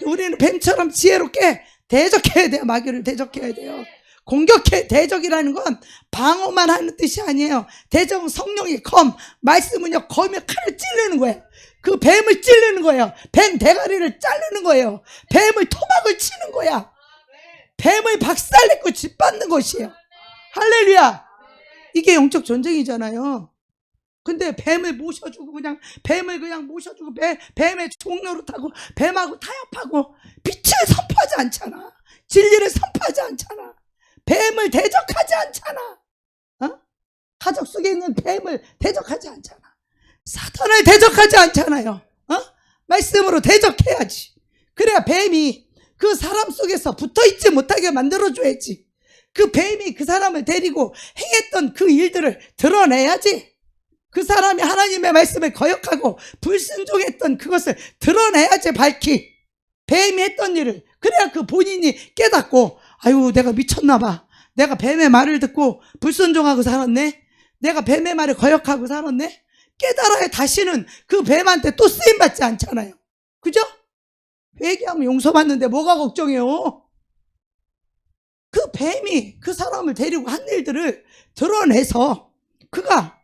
우리는 뱀처럼 지혜롭게 대적해야 돼요. 마귀를 대적해야 돼요. 대적이라는 건 방어만 하는 뜻이 아니에요. 대적은 성령의 검, 말씀은요, 검의 칼을 찌르는 거예요. 그 뱀을 찌르는 거예요. 뱀 대가리를 자르는 거예요. 뱀을 토막을 치는 거야. 뱀을 박살내고 짓밟는 것이에요. 할렐루야. 이게 영적 전쟁이잖아요. 근데 뱀을 모셔주고 뱀의 종로로 타고 뱀하고 타협하고 빛을 선포하지 않잖아. 진리를 선포하지 않잖아. 뱀을 대적하지 않잖아. 가족 속에 있는 뱀을 대적하지 않잖아. 사탄을 대적하지 않잖아요. 말씀으로 대적해야지. 그래야 뱀이 그 사람 속에서 붙어있지 못하게 만들어줘야지. 그 뱀이 그 사람을 데리고 행했던 그 일들을 드러내야지. 그 사람이 하나님의 말씀을 거역하고 불순종했던 그것을 드러내야지, 밝히. 뱀이 했던 일을. 그래야 그 본인이 깨닫고, 아유, 내가 미쳤나 봐. 내가 뱀의 말을 듣고 불순종하고 살았네. 내가 뱀의 말을 거역하고 살았네. 깨달아야 다시는 그 뱀한테 또 쓰임받지 않잖아요. 그죠? 회개하면 용서받는데 뭐가 걱정이에요? 그 뱀이 그 사람을 데리고 한 일들을 드러내서 그가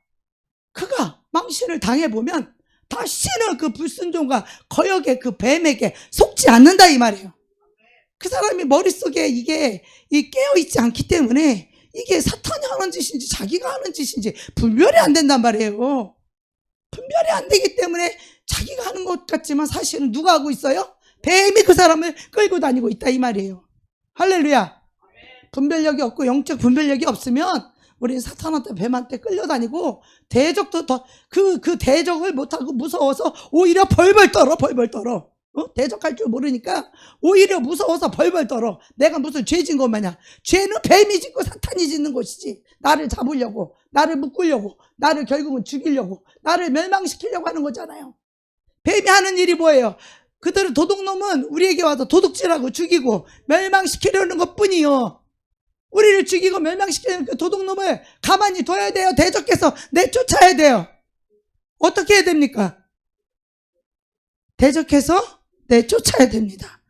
망신을 당해보면 다시는 그 불순종과 거역의 그 뱀에게 속지 않는다 이 말이에요. 그 사람이 머릿속에 이게 깨어있지 않기 때문에 이게 사탄이 하는 짓인지 자기가 하는 짓인지 분별이 안 된단 말이에요. 분별이 안 되기 때문에 자기가 하는 것 같지만 사실은 누가 하고 있어요? 뱀이 그 사람을 끌고 다니고 있다 이 말이에요. 할렐루야. 분별력이 없고 영적 분별력이 없으면 우리는 사탄한테 뱀한테 끌려다니고 대적도 더 그 대적을 못하고 무서워서 오히려 벌벌 떨어. 대적할 줄 모르니까 오히려 무서워서 벌벌 떨어. 내가 무슨 죄 진 것 마냥. 죄는 뱀이 짓고 사탄이 짓는 것이지. 나를 잡으려고, 나를 묶으려고, 나를 결국은 죽이려고, 나를 멸망시키려고 하는 거잖아요. 뱀이 하는 일이 뭐예요? 그들은 도둑놈은 우리에게 와서 도둑질하고 죽이고 멸망시키려는 것뿐이요. 우리를 죽이고 멸망시키는 그 도둑놈을 가만히 둬야 돼요? 대적해서 내쫓아야 돼요? 어떻게 해야 됩니까? 대적해서 내쫓아야 됩니다.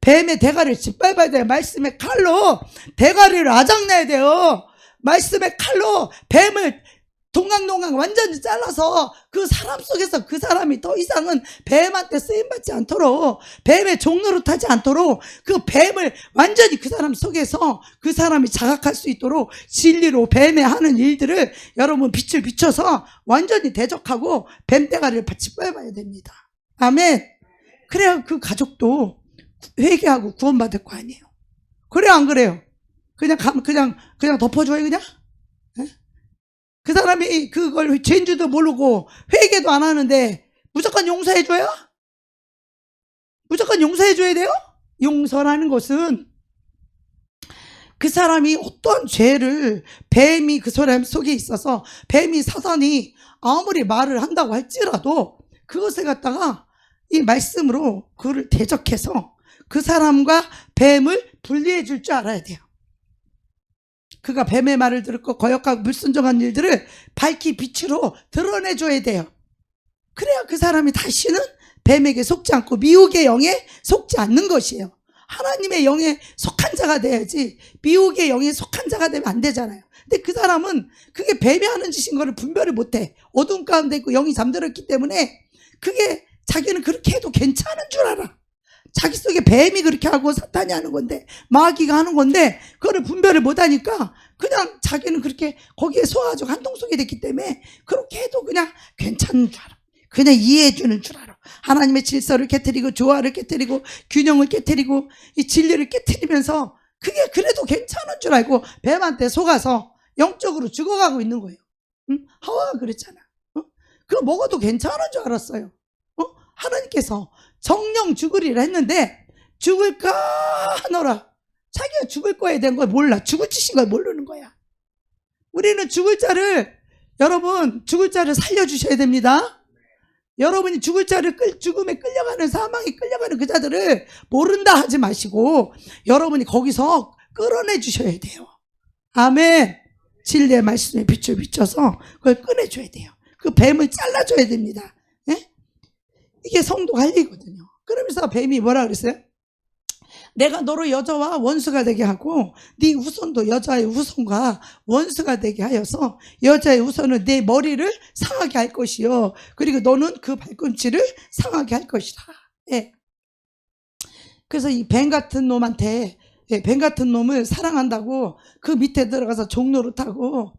뱀의 대가리를 짓밟아야 돼요. 말씀의 칼로 대가리를 아작내야 돼요. 말씀의 칼로 뱀을 동강동강 완전히 잘라서 그 사람 속에서 그 사람이 더 이상은 뱀한테 쓰임받지 않도록, 뱀의 종로로 타지 않도록 그 뱀을 완전히 그 사람 속에서 그 사람이 자각할 수 있도록 진리로 뱀의 하는 일들을 여러분 빛을 비춰서 완전히 대적하고 뱀 대가리를 짓밟아야 됩니다. 아멘. 그래야 그 가족도 회개하고 구원받을 거 아니에요. 그래요, 안 그래요? 그냥 덮어줘요, 그냥? 그 사람이 그걸 죄인 줄도 모르고 회개도 안 하는데 무조건 용서해줘요? 무조건 용서해줘야 돼요? 용서라는 것은 그 사람이 어떤 죄를, 뱀이 그 사람 속에 있어서 뱀이 사단이 아무리 말을 한다고 할지라도 그것을 갖다가 이 말씀으로 그를 대적해서 그 사람과 뱀을 분리해 줄 줄 알아야 돼요. 그가 뱀의 말을 듣고 거역하고 불순종한 일들을 밝히 빛으로 드러내줘야 돼요. 그래야 그 사람이 다시는 뱀에게 속지 않고 미혹의 영에 속지 않는 것이에요. 하나님의 영에 속한 자가 돼야지 미혹의 영에 속한 자가 되면 안 되잖아요. 근데 그 사람은 그게 뱀이 하는 짓인 거를 분별을 못해. 어둠 가운데 있고 영이 잠들었기 때문에 그게 자기는 그렇게 해도 괜찮은 줄 알아. 자기 속에 뱀이 그렇게 하고 사탄이 하는 건데, 마귀가 하는 건데 그거를 분별을 못하니까 그냥 자기는 그렇게 거기에 속아가지고 한통속이 됐기 때문에 그렇게 해도 그냥 괜찮은 줄 알아. 그냥 이해해 주는 줄 알아. 하나님의 질서를 깨트리고 조화를 깨트리고 균형을 깨트리고 이 진리를 깨트리면서 그게 그래도 괜찮은 줄 알고 뱀한테 속아서 영적으로 죽어가고 있는 거예요. 응? 하와가 그랬잖아. 그거 먹어도 괜찮은 줄 알았어요. 하나님께서 정령 죽으리라 했는데 죽을까 하노라. 자기가 죽을 거에 대한 걸 몰라. 죽을 짓인 걸 모르는 거야. 우리는 여러분 죽을 자를 살려주셔야 됩니다. 여러분이 죽음에 끌려가는, 사망에 끌려가는 그 자들을 모른다 하지 마시고 여러분이 거기서 끌어내 주셔야 돼요. 아멘. 진리의 말씀에 빛을 비춰서 그걸 꺼내줘야 돼요. 그 뱀을 잘라줘야 됩니다. 예? 이게 성도 관리거든요. 그러면서 뱀이 뭐라 그랬어요? 내가 너로 여자와 원수가 되게 하고 네 후손도 여자의 후손과 원수가 되게 하여서 여자의 후손은 내 머리를 상하게 할 것이요 그리고 너는 그 발꿈치를 상하게 할 것이다. 예. 그래서 이 뱀 같은 놈한테, 뱀 같은 놈을 사랑한다고 그 밑에 들어가서 종노릇하고,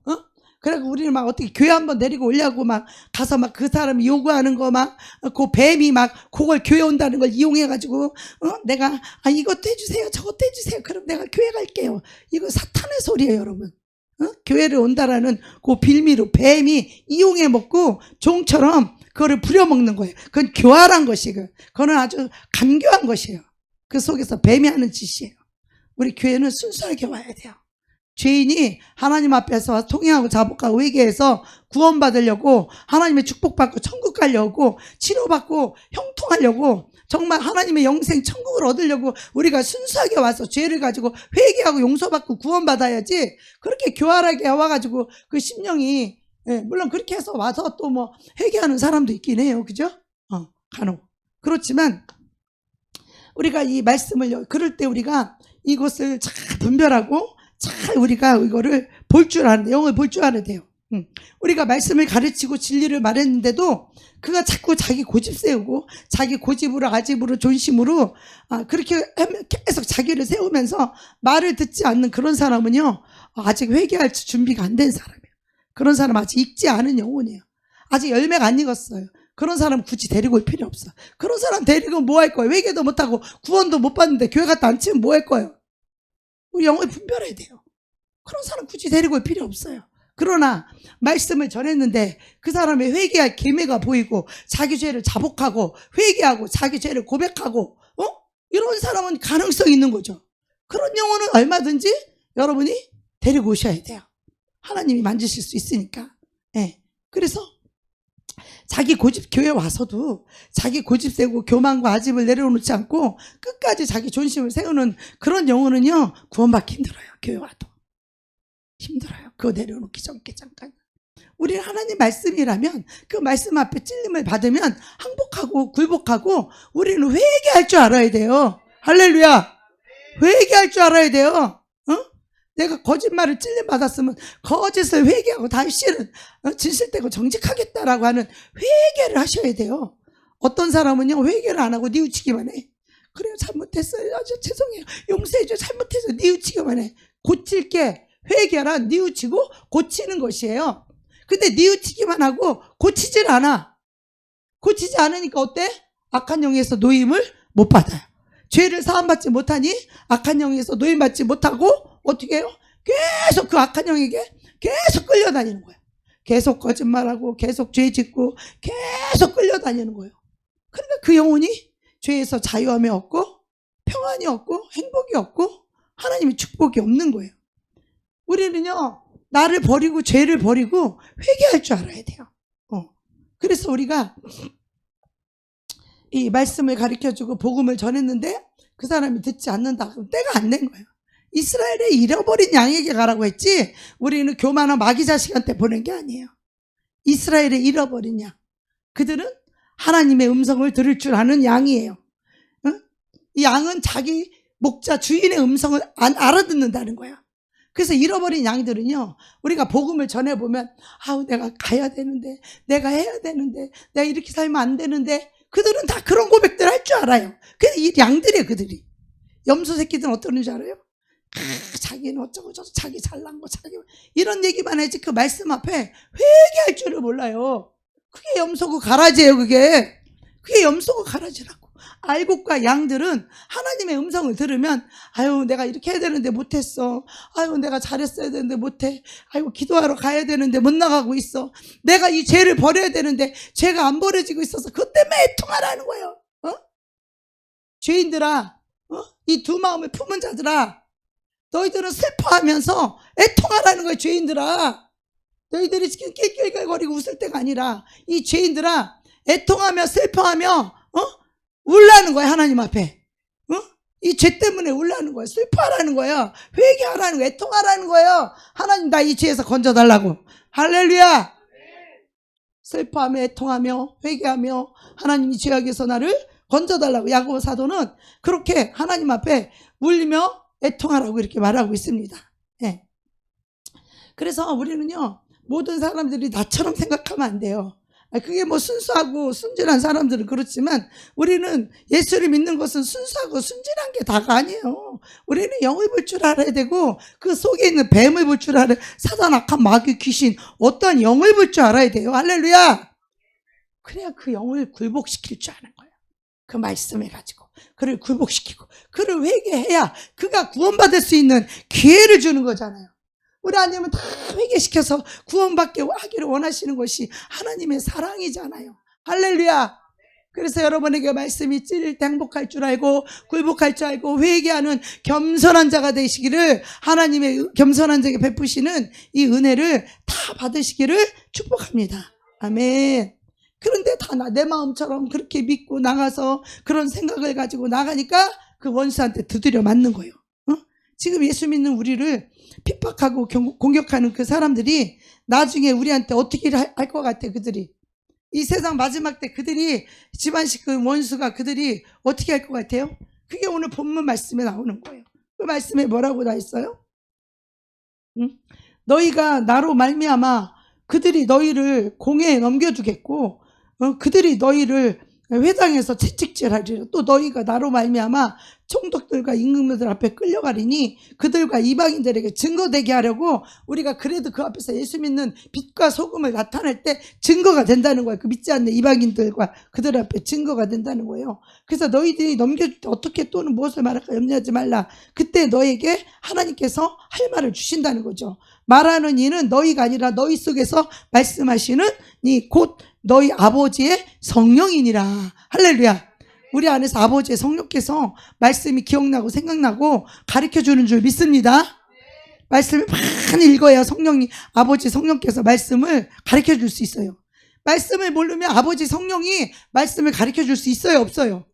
그래고 우리는 막 어떻게 교회 한번 내리고 오려고 막 가서 막 그 사람이 요구하는 거 막 그 뱀이 막 그걸 교회 온다는 걸 이용해가지고 내가 이것도 해주세요 저것도 해주세요 그럼 내가 교회 갈게요. 이거 사탄의 소리예요 여러분. 교회를 온다라는 그 빌미로 뱀이 이용해 먹고 종처럼 그거를 부려먹는 거예요. 그건 교활한 것이고 그거는 아주 간교한 것이에요. 그 속에서 뱀이 하는 짓이에요. 우리 교회는 순수하게 와야 돼요. 죄인이 하나님 앞에서 통회하고 자복하고 회개해서 구원받으려고, 하나님의 축복받고 천국 가려고, 치료받고 형통하려고, 정말 하나님의 영생 천국을 얻으려고 우리가 순수하게 와서 죄를 가지고 회개하고 용서받고 구원받아야지, 그렇게 교활하게 와가지고 그 심령이 예, 물론 그렇게 해서 와서 또 뭐 회개하는 사람도 있긴 해요. 그죠? 간혹. 그렇지만 우리가 이 말씀을 그럴 때 우리가 이것을 잘 분별하고 잘 우리가 이거를 볼 줄 아는, 영을 볼 줄 알아야 돼요. 우리가 말씀을 가르치고 진리를 말했는데도 그가 자꾸 자기 고집 세우고 자기 고집으로 아집으로 존심으로 그렇게 계속 자기를 세우면서 말을 듣지 않는 그런 사람은요, 아직 회개할 준비가 안 된 사람이에요. 그런 사람 아직 익지 않은 영혼이에요. 아직 열매가 안 익었어요. 그런 사람 굳이 데리고 올 필요 없어. 그런 사람 데리고 뭐 할 거예요? 회개도 못하고 구원도 못 받는데 교회 갔다 안 치면 뭐 할 거예요? 우리 영을 분별해야 돼요. 그런 사람 굳이 데리고 올 필요 없어요. 그러나 말씀을 전했는데 그 사람의 회개할 기미가 보이고 자기 죄를 자복하고 회개하고 자기 죄를 고백하고 이런 사람은 가능성이 있는 거죠. 그런 영혼은 얼마든지 여러분이 데리고 오셔야 돼요. 하나님이 만지실 수 있으니까. 네. 그래서 자기 고집, 교회 와서도 자기 고집 세고 교만과 아집을 내려놓지 않고 끝까지 자기 존심을 세우는 그런 영혼은요, 구원받기 힘들어요. 교회 와도 힘들어요. 그거 내려놓기 전께 잠깐. 우리는 하나님 말씀이라면 그 말씀 앞에 찔림을 받으면 항복하고 굴복하고 우리는 회개할 줄 알아야 돼요. 할렐루야. 회개할 줄 알아야 돼요. 내가 거짓말을 찔림 받았으면 거짓을 회개하고 다시는 진실되고 정직하겠다라고 하는 회개를 하셔야 돼요. 어떤 사람은요, 회개를 안 하고 뉘우치기만 해. 그래요, 잘못했어요. 죄송해요. 용서해줘. 잘못해서 뉘우치기만 해. 고칠 게 회개란 뉘우치고 고치는 것이에요. 근데 뉘우치기만 하고 고치질 않아. 고치지 않으니까 어때? 악한 영에서 노임을 못 받아요. 죄를 사함받지 못하니 악한 영에서 노임받지 못하고 어떻게 해요? 계속 그 악한 영에게 계속 끌려다니는 거예요. 계속 거짓말하고 계속 죄 짓고 계속 끌려다니는 거예요. 그러니까 그 영혼이 죄에서 자유함이 없고 평안이 없고 행복이 없고 하나님의 축복이 없는 거예요. 우리는요, 나를 버리고 죄를 버리고 회개할 줄 알아야 돼요. 그래서 우리가 이 말씀을 가르쳐주고 복음을 전했는데 그 사람이 듣지 않는다. 그럼 때가 안 된 거예요. 이스라엘의 잃어버린 양에게 가라고 했지 우리는 교만한 마귀 자식한테 보낸 게 아니에요. 이스라엘의 잃어버린 양. 그들은 하나님의 음성을 들을 줄 아는 양이에요. 이 양은 자기 목자 주인의 음성을 알아듣는다는 거야. 그래서 잃어버린 양들은요, 우리가 복음을 전해보면 내가 가야 되는데, 내가 해야 되는데, 내가 이렇게 살면 안 되는데, 그들은 다 그런 고백들 할 줄 알아요. 그래서 이 양들이에요. 그들이. 염소 새끼들은 어떤 줄 알아요? 자기는 어쩌고 저쩌고 자기 잘난 거 자기 이런 얘기만 하지 그 말씀 앞에 회개할 줄을 몰라요. 그게 염소고 가라지예요. 그게 염소고 가라지라고. 알곡과 양들은 하나님의 음성을 들으면 내가 이렇게 해야 되는데 못했어. 내가 잘했어야 되는데 못해. 기도하러 가야 되는데 못 나가고 있어. 내가 이 죄를 버려야 되는데 죄가 안 버려지고 있어서 그것 때문에 애통하라는 거예요. 죄인들아, 이 두 마음을 품은 자들아, 너희들은 슬퍼하면서 애통하라는 거예요. 죄인들아, 너희들이 지금 낄낄거리고 웃을 때가 아니라 이 죄인들아, 애통하며 슬퍼하며 울라는 거예요. 하나님 앞에. 이 죄 때문에 울라는 거예요. 슬퍼하라는 거예요. 회개하라는 거예요. 애통하라는 거예요. 하나님 나 이 죄에서 건져달라고. 할렐루야. 슬퍼하며 애통하며 회개하며 하나님이 죄악에서 나를 건져달라고. 야고보 사도는 그렇게 하나님 앞에 울며 애통하라고 이렇게 말하고 있습니다. 네. 그래서 우리는요, 모든 사람들이 나처럼 생각하면 안 돼요. 그게 뭐 순수하고 순진한 사람들은 그렇지만 우리는 예수를 믿는 것은 순수하고 순진한 게 다가 아니에요. 우리는 영을 볼 줄 알아야 되고 그 속에 있는 뱀을 볼 줄 알아야, 사단, 악한, 마귀, 귀신, 어떠한 영을 볼 줄 알아야 돼요. 할렐루야. 그래야 그 영을 굴복시킬 줄 아는 거예요. 그 말씀을 가지고 그를 굴복시키고 그를 회개해야 그가 구원받을 수 있는 기회를 주는 거잖아요. 우리 하나님은 다 회개시켜서 구원받게 하기를 원하시는 것이 하나님의 사랑이잖아요. 할렐루야. 그래서 여러분에게 말씀이 찔릴 때 행복할 줄 알고 굴복할 줄 알고 회개하는 겸손한 자가 되시기를, 하나님의 겸손한 자에게 베푸시는 이 은혜를 다 받으시기를 축복합니다. 아멘. 그런데 다 내 마음처럼 그렇게 믿고 나가서 그런 생각을 가지고 나가니까 그 원수한테 두드려 맞는 거예요. 지금 예수 믿는 우리를 핍박하고 공격하는 그 사람들이 나중에 우리한테 어떻게 할 것 같아? 그들이 이 세상 마지막 때 그들이 집안식 그 원수가 그들이 어떻게 할 것 같아요? 그게 오늘 본문 말씀에 나오는 거예요. 그 말씀에 뭐라고 나 있어요? 응? 너희가 나로 말미암아 그들이 너희를 공회에 넘겨주겠고 그들이 너희를 회당에서 채찍질하리라. 또 너희가 나로 말미암아 총독들과 임금들 앞에 끌려가리니 그들과 이방인들에게 증거되게 하려고 우리가 그래도 그 앞에서 예수 믿는 빛과 소금을 나타낼 때 증거가 된다는 거예요. 그 믿지 않는 이방인들과 그들 앞에 증거가 된다는 거예요. 그래서 너희들이 넘겨줄 때 어떻게 또는 무엇을 말할까 염려하지 말라. 그때 너에게 하나님께서 할 말을 주신다는 거죠. 말하는 이는 너희가 아니라 너희 속에서 말씀하시는 이 곧 너희 아버지의 성령이니라. 할렐루야. 우리 안에서 아버지의 성령께서 말씀이 기억나고 생각나고 가르쳐주는 줄 믿습니다. 말씀을 많이 읽어야 성령이 아버지 성령께서 말씀을 가르쳐줄 수 있어요. 말씀을 모르면 아버지 성령이 말씀을 가르쳐줄 수 있어요, 없어요?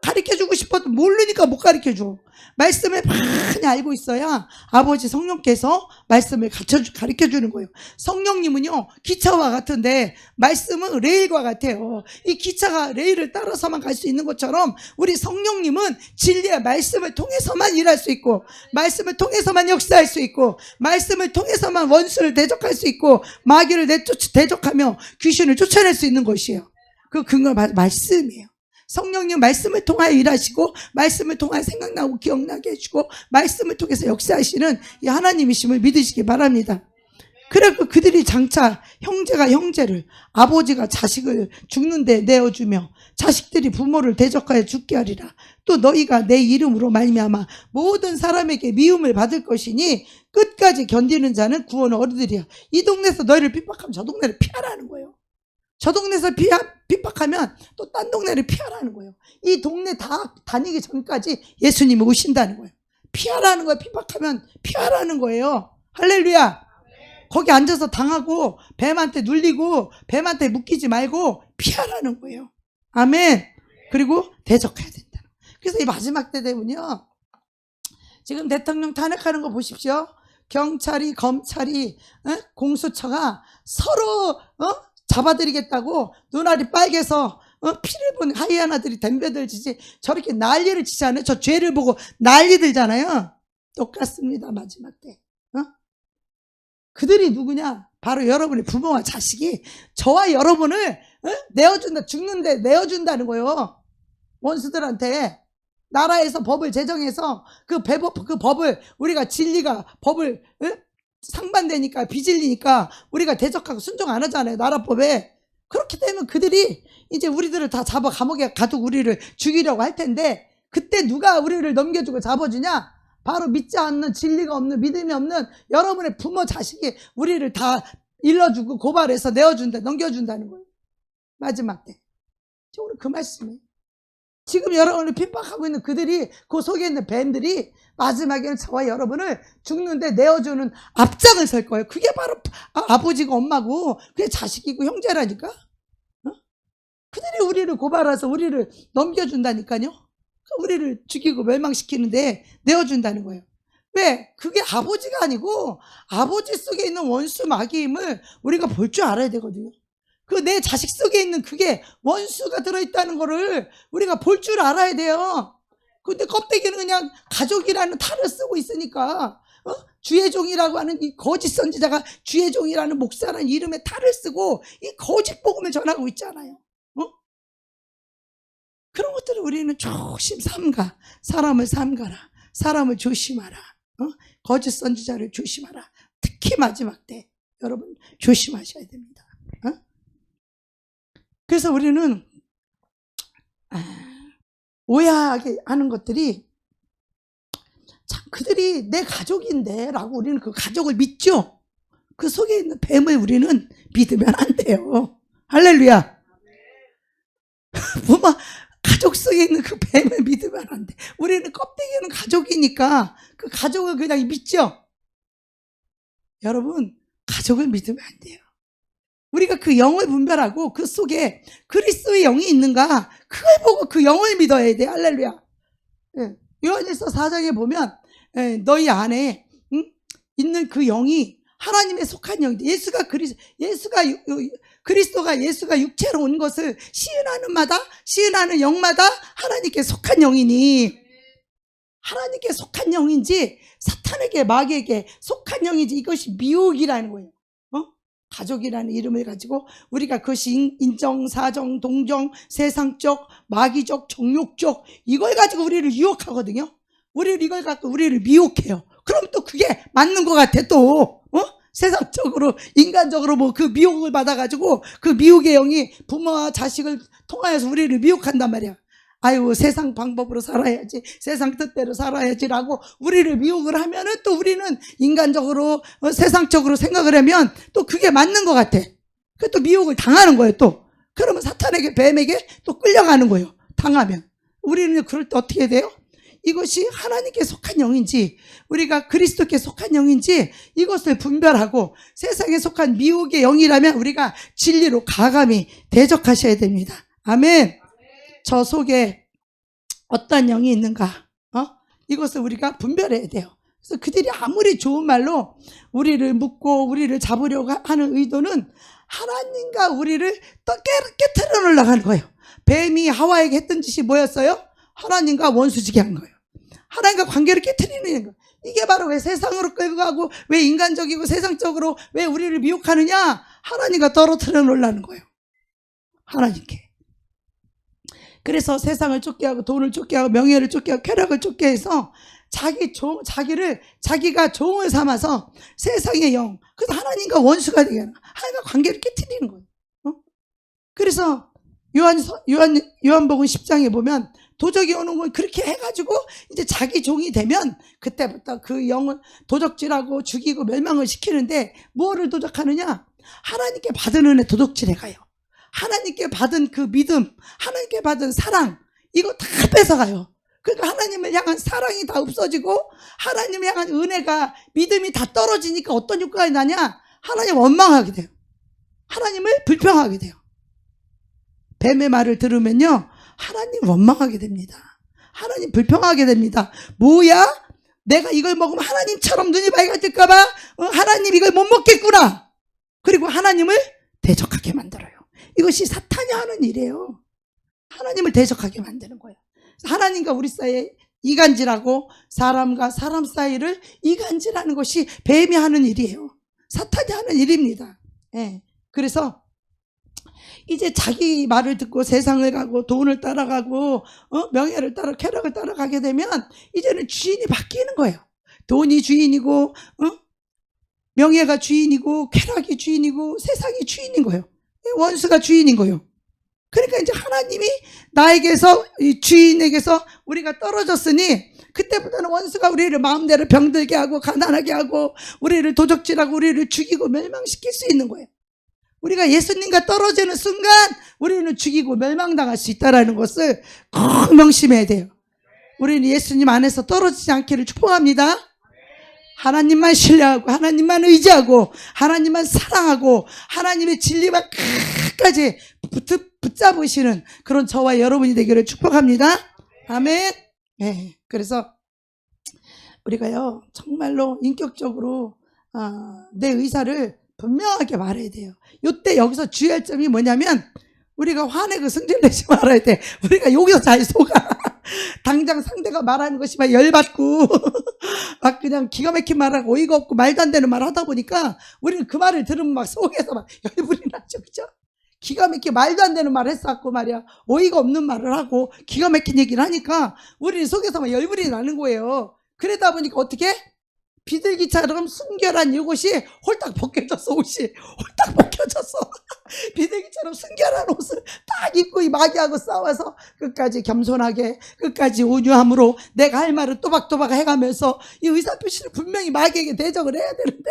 가르쳐주고 싶어도 모르니까 못 가르쳐줘. 말씀을 많이 알고 있어야 아버지 성령께서 말씀을 가르쳐주는 거예요. 성령님은요 기차와 같은데 말씀은 레일과 같아요. 이 기차가 레일을 따라서만 갈 수 있는 것처럼 우리 성령님은 진리의 말씀을 통해서만 일할 수 있고 말씀을 통해서만 역사할 수 있고 말씀을 통해서만 원수를 대적할 수 있고 마귀를 대적하며 귀신을 쫓아낼 수 있는 것이에요. 그 근거가 말씀이에요. 성령님 말씀을 통하여 일하시고 말씀을 통하여 생각나고 기억나게 해주고 말씀을 통해서 역사하시는 이 하나님이심을 믿으시기 바랍니다. 그래서 그들이 장차 형제가 형제를 아버지가 자식을 죽는데 내어주며 자식들이 부모를 대적하여 죽게 하리라. 또 너희가 내 이름으로 말미암아 모든 사람에게 미움을 받을 것이니 끝까지 견디는 자는 구원을 얻으리라. 이 동네에서 너희를 핍박하면 저 동네를 피하라는 거예요. 저 동네에서 핍박하면 또 딴 동네를 피하라는 거예요. 이 동네 다 다니기 전까지 예수님이 오신다는 거예요. 피하라는 거예요. 핍박하면 피하라는 거예요. 할렐루야. 거기 앉아서 당하고 뱀한테 눌리고 뱀한테 묶이지 말고 피하라는 거예요. 아멘. 그리고 대적해야 된다. 그래서 이 마지막 때 되면요, 지금 대통령 탄핵하는 거 보십시오. 경찰이 검찰이 공수처가 서로 잡아드리겠다고 눈알이 빨개서 피를 본 하이에나들이 덤벼들지 저렇게 난리를 치지 않아요? 저 죄를 보고 난리 들잖아요. 똑같습니다. 마지막 때. 그들이 누구냐? 바로 여러분의 부모와 자식이 저와 여러분을 내어준다. 죽는데 내어준다는 거예요. 원수들한테. 나라에서 법을 제정해서 그 법을 우리가 진리가 법을 상반되니까 비진리니까 우리가 대적하고 순종 안 하잖아요. 나라법에. 그렇게 되면 그들이 이제 우리들을 다 잡아 감옥에 가두고 우리를 죽이려고 할 텐데 그때 누가 우리를 넘겨주고 잡아주냐? 바로 믿지 않는 진리가 없는 믿음이 없는 여러분의 부모 자식이 우리를 다 일러주고 고발해서 내어준다 넘겨준다는 거예요. 마지막 때. 오늘 그 말씀이에요. 지금 여러분을 핍박하고 있는 그들이 그 속에 있는 뱀들이 마지막에는 저와 여러분을 죽는데 내어주는 앞장을 설 거예요. 그게 바로 아버지가 엄마고 그게 자식이고 형제라니까. 그들이 우리를 고발해서 우리를 넘겨준다니까요. 우리를 죽이고 멸망시키는데 내어준다는 거예요. 왜? 그게 아버지가 아니고 아버지 속에 있는 원수 마귀임을 우리가 볼 줄 알아야 되거든요. 그 내 자식 속에 있는 그게 원수가 들어있다는 거를 우리가 볼 줄 알아야 돼요. 근데 껍데기는 그냥 가족이라는 탈을 쓰고 있으니까 주의 종이라고 하는 이 거짓 선지자가 주의 종이라는 목사라는 이름의 탈을 쓰고 이 거짓 복음을 전하고 있잖아요. 그런 것들을 우리는 조심 삼가. 사람을 삼가라. 사람을 조심하라. 거짓 선지자를 조심하라. 특히 마지막 때 여러분 조심하셔야 됩니다. 그래서 우리는 오해하게 하는 것들이 참 그들이 내 가족인데 라고 우리는 그 가족을 믿죠. 그 속에 있는 뱀을 우리는 믿으면 안 돼요. 할렐루야. 부모 가족 속에 있는 그 뱀을 믿으면 안 돼. 우리는 껍데기는 가족이니까 그 가족을 그냥 믿죠. 여러분 가족을 믿으면 안 돼요. 우리가 그 영을 분별하고 그 속에 그리스도의 영이 있는가 그걸 보고 그 영을 믿어야 돼. 할렐루야. 요한일서 4장에 보면 너희 안에 있는 그 영이 하나님의 속한 영인데, 예수가 육체로 온 것을 시은하는 영마다 하나님께 속한 영이니, 하나님께 속한 영인지 사탄에게 마귀에게 속한 영인지, 이것이 미혹이라는 거예요. 가족이라는 이름을 가지고 우리가 그것이 인정, 사정, 동정, 세상적, 마귀적, 정욕적, 이걸 가지고 우리를 유혹하거든요. 이걸 갖고 우리를 미혹해요. 그럼 또 그게 맞는 것 같아. 또 세상적으로, 인간적으로 그 미혹을 받아가지고 그 미혹의 영이 부모와 자식을 통하여서 우리를 미혹한단 말이야. 아유, 세상 방법으로 살아야지, 세상 뜻대로 살아야지라고 우리를 미혹을 하면은, 또 우리는 인간적으로 세상적으로 생각을 하면 또 그게 맞는 것 같아. 그 또 미혹을 당하는 거예요. 또 그러면 사탄에게, 뱀에게 또 끌려가는 거예요. 당하면 우리는 그럴 때 어떻게 돼요? 이것이 하나님께 속한 영인지 우리가 그리스도께 속한 영인지 이것을 분별하고, 세상에 속한 미혹의 영이라면 우리가 진리로 가감히 대적하셔야 됩니다. 아멘. 저 속에 어떤 영이 있는가, 이것을 우리가 분별해야 돼요. 그래서 그들이 아무리 좋은 말로 우리를 묶고 우리를 잡으려고 하는 의도는 하나님과 우리를 깨트려 놓으려고 하는 거예요. 뱀이 하와에게 했던 짓이 뭐였어요? 하나님과 원수지게 한 거예요. 하나님과 관계를 깨트리는 거예요. 이게 바로 왜 세상으로 끌고 가고, 왜 인간적이고 세상적으로 왜 우리를 미혹하느냐? 하나님과 떨어뜨려 놓으려는 거예요. 하나님께. 그래서 세상을 쫓게 하고, 돈을 쫓게 하고, 명예를 쫓게 하고, 쾌락을 쫓게 해서 자기가 종을 삼아서 세상의 영, 그래서 하나님과 원수가 되게 하는, 하나님과 관계를 깨트리는 거예요. 그래서 요한복음 10장에 보면 도적이 오는 걸 그렇게 해가지고 이제 자기 종이 되면 그때부터 그 영을 도적질하고 죽이고 멸망을 시키는데, 뭐를 도적하느냐? 하나님께 받은 은혜 도적질해 가요. 하나님께 받은 그 믿음, 하나님께 받은 사랑, 이거 다 뺏어가요. 그러니까 하나님을 향한 사랑이 다 없어지고, 하나님을 향한 은혜가, 믿음이 다 떨어지니까 어떤 효과가 나냐? 하나님 원망하게 돼요. 하나님을 불평하게 돼요. 뱀의 말을 들으면요, 하나님 원망하게 됩니다. 하나님 불평하게 됩니다. 뭐야? 내가 이걸 먹으면 하나님처럼 눈이 밝아질까봐 하나님 이걸 못 먹겠구나. 그리고 하나님을 대적하게 만들어요. 이것이 사탄이 하는 일이에요. 하나님을 대적하게 만드는 거예요. 하나님과 우리 사이에 이간질하고, 사람과 사람 사이를 이간질하는 것이 뱀이 하는 일이에요. 사탄이 하는 일입니다. 그래서 이제 자기 말을 듣고 세상을 가고, 돈을 따라가고, 명예를 따라, 쾌락을 따라가게 되면 이제는 주인이 바뀌는 거예요. 돈이 주인이고, 명예가 주인이고, 쾌락이 주인이고, 세상이 주인인 거예요. 원수가 주인인 거예요. 그러니까 이제 하나님이 나에게서, 이 주인에게서 우리가 떨어졌으니, 그때부터는 원수가 우리를 마음대로 병들게 하고, 가난하게 하고, 우리를 도적질하고, 우리를 죽이고 멸망시킬 수 있는 거예요. 우리가 예수님과 떨어지는 순간 우리는 죽이고 멸망당할 수 있다는 것을 꼭 명심해야 돼요. 우리는 예수님 안에서 떨어지지 않기를 축복합니다. 하나님만 신뢰하고, 하나님만 의지하고, 하나님만 사랑하고, 하나님의 진리만 끝까지 붙잡으시는 그런 저와 여러분이 되기를 축복합니다. 아멘. 그래서 우리가요, 정말로 인격적으로 내 의사를 분명하게 말해야 돼요. 요때 여기서 주의할 점이 뭐냐면, 우리가 화내고 승질내지 말아야 돼. 우리가 여기서 잘 속아. 당장 상대가 말하는 것이 막 열받고 막 그냥 기가 막힌 말하고 어이가 없고 말도 안 되는 말 하다 보니까 우리는 그 말을 들으면 막 속에서 막 열불이 나죠. 그죠? 기가 막히게 말도 안 되는 말을 했었고 말이야, 어이가 없는 말을 하고 기가 막힌 얘기를 하니까 우리는 속에서 막 열불이 나는 거예요. 그러다 보니까 어떻게? 비둘기처럼 순결한 이것이 홀딱 벗겨졌어. 옷이 홀딱 벗겨졌어. 비둘기처럼 순결한 옷을 딱 입고 이 마귀하고 싸워서 끝까지 겸손하게, 끝까지 온유함으로 내가 할 말을 또박또박 해가면서 이 의사표시를 분명히 마귀에게 대적을 해야 되는데,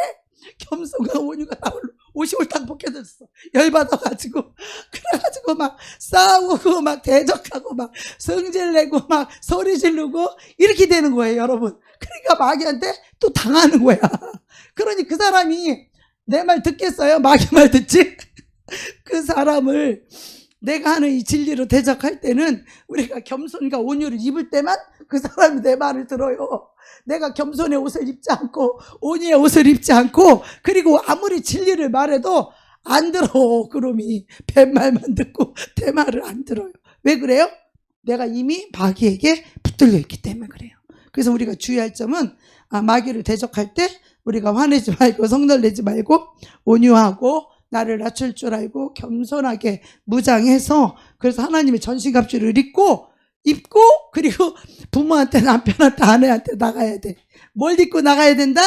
겸손과 온유가 나올 옷이 홀딱 벗겨졌어. 열받아가지고, 그래가지고 막 싸우고 막 대적하고 막 성질내고 막 소리 지르고 이렇게 되는 거예요, 여러분. 그러니까 마귀한테 또 당하는 거야. 그러니 그 사람이 내 말 듣겠어요? 마귀 말 듣지? 그 사람을 내가 하는 이 진리로 대적할 때는 우리가 겸손과 온유를 입을 때만 그 사람이 내 말을 들어요. 내가 겸손의 옷을 입지 않고 온유의 옷을 입지 않고 그리고 아무리 진리를 말해도 안 들어. 그놈이 뱀말만 듣고 내 말을 안 들어요. 왜 그래요? 내가 이미 마귀에게 붙들려 있기 때문에 그래요. 그래서 우리가 주의할 점은 마귀를 대적할 때 우리가 화내지 말고 성질내지 말고 온유하고 나를 낮출 줄 알고 겸손하게 무장해서 그래서 하나님의 전신갑주를 입고 그리고 부모한테 남편한테 아내한테 나가야 돼. 뭘 입고 나가야 된다?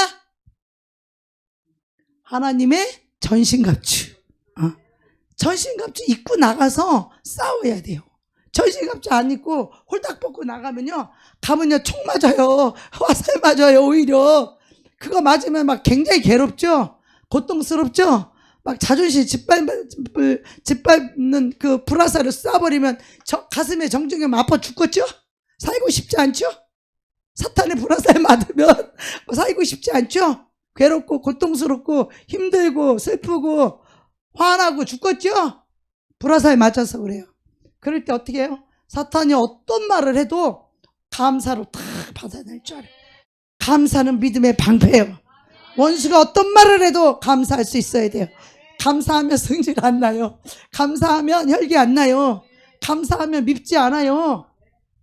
하나님의 전신갑주. 전신갑주 입고 나가서 싸워야 돼요. 전신갑주 안 입고 홀딱 벗고 나가면요, 가면요 총 맞아요. 화살 맞아요. 오히려 그거 맞으면 막 굉장히 괴롭죠. 고통스럽죠. 막 자존심 짓밟는 그 불화살을 쏴버리면 가슴에 정중하면 아파 죽겠죠? 살고 싶지 않죠? 사탄의 불화살 맞으면 살고 싶지 않죠? 괴롭고 고통스럽고 힘들고 슬프고 화나고 죽겠죠? 불화살 맞아서 그래요. 그럴 때 어떻게 해요? 사탄이 어떤 말을 해도 감사로 다 받아낼 줄 알아요. 감사는 믿음의 방패예요. 원수가 어떤 말을 해도 감사할 수 있어야 돼요. 감사하면 승질 안 나요. 감사하면 혈기 안 나요. 감사하면 밉지 않아요.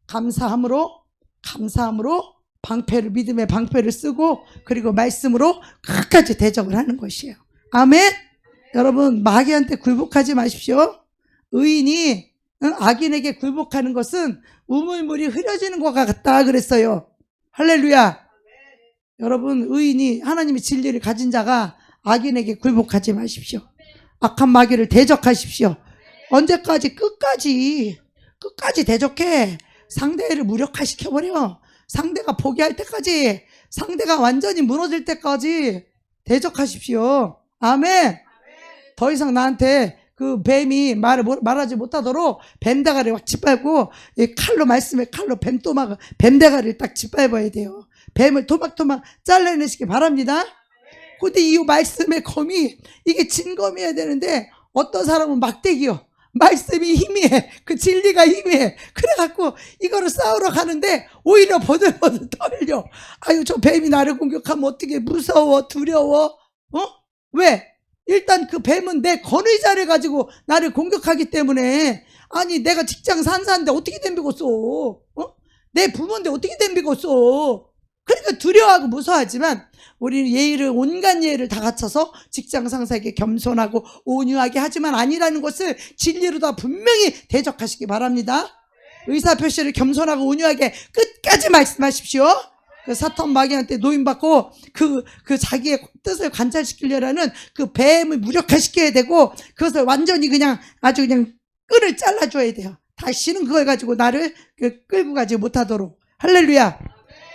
감사함으로 방패를, 믿음의 방패를 쓰고 그리고 말씀으로 끝까지 대적을 하는 것이에요. 아멘. 여러분, 마귀한테 굴복하지 마십시오. 의인이 악인에게 굴복하는 것은 우물물이 흐려지는 것 같다 그랬어요. 할렐루야. 여러분, 의인이 하나님의 진리를 가진 자가 악인에게 굴복하지 마십시오. 악한 마귀를 대적하십시오. 언제까지? 끝까지 대적해. 상대를 무력화시켜버려. 상대가 포기할 때까지, 상대가 완전히 무너질 때까지 대적하십시오. 아멘. 더 이상 나한테 그 뱀이 말하지 못하도록 뱀대가리를 확 짓밟고 말씀의 칼로 뱀대가리를 딱 짓밟아야 돼요. 뱀을 토막토막 잘라내시기 바랍니다. 근데 이 말씀의 검이 이게 진검이어야 되는데 어떤 사람은 막대기요. 말씀이 희미해. 그 진리가 희미해. 그래갖고 이거를 싸우러 가는데 오히려 버들버들 떨려. 아유, 저 뱀이 나를 공격하면 어떻게 무서워, 두려워. 왜? 일단 그 뱀은 내 권위자를 가지고 나를 공격하기 때문에. 아니, 내가 직장 산사인데 어떻게 덤비겠어? 내 부모인데 어떻게 덤비겠어? 그러니까 두려워하고 무서워하지만 우리는 온갖 예의를 다 갖춰서 직장 상사에게 겸손하고 온유하게 하지만 아니라는 것을 진리로 다 분명히 대적하시기 바랍니다. 의사표시를 겸손하고 온유하게 끝까지 말씀하십시오. 그 사탄 마귀한테 노임받고 그 자기의 뜻을 관찰시키려는 그 뱀을 무력화시켜야 되고 그것을 완전히 아주 끈을 잘라줘야 돼요. 다시는 그걸 가지고 나를 끌고 가지 못하도록. 할렐루야.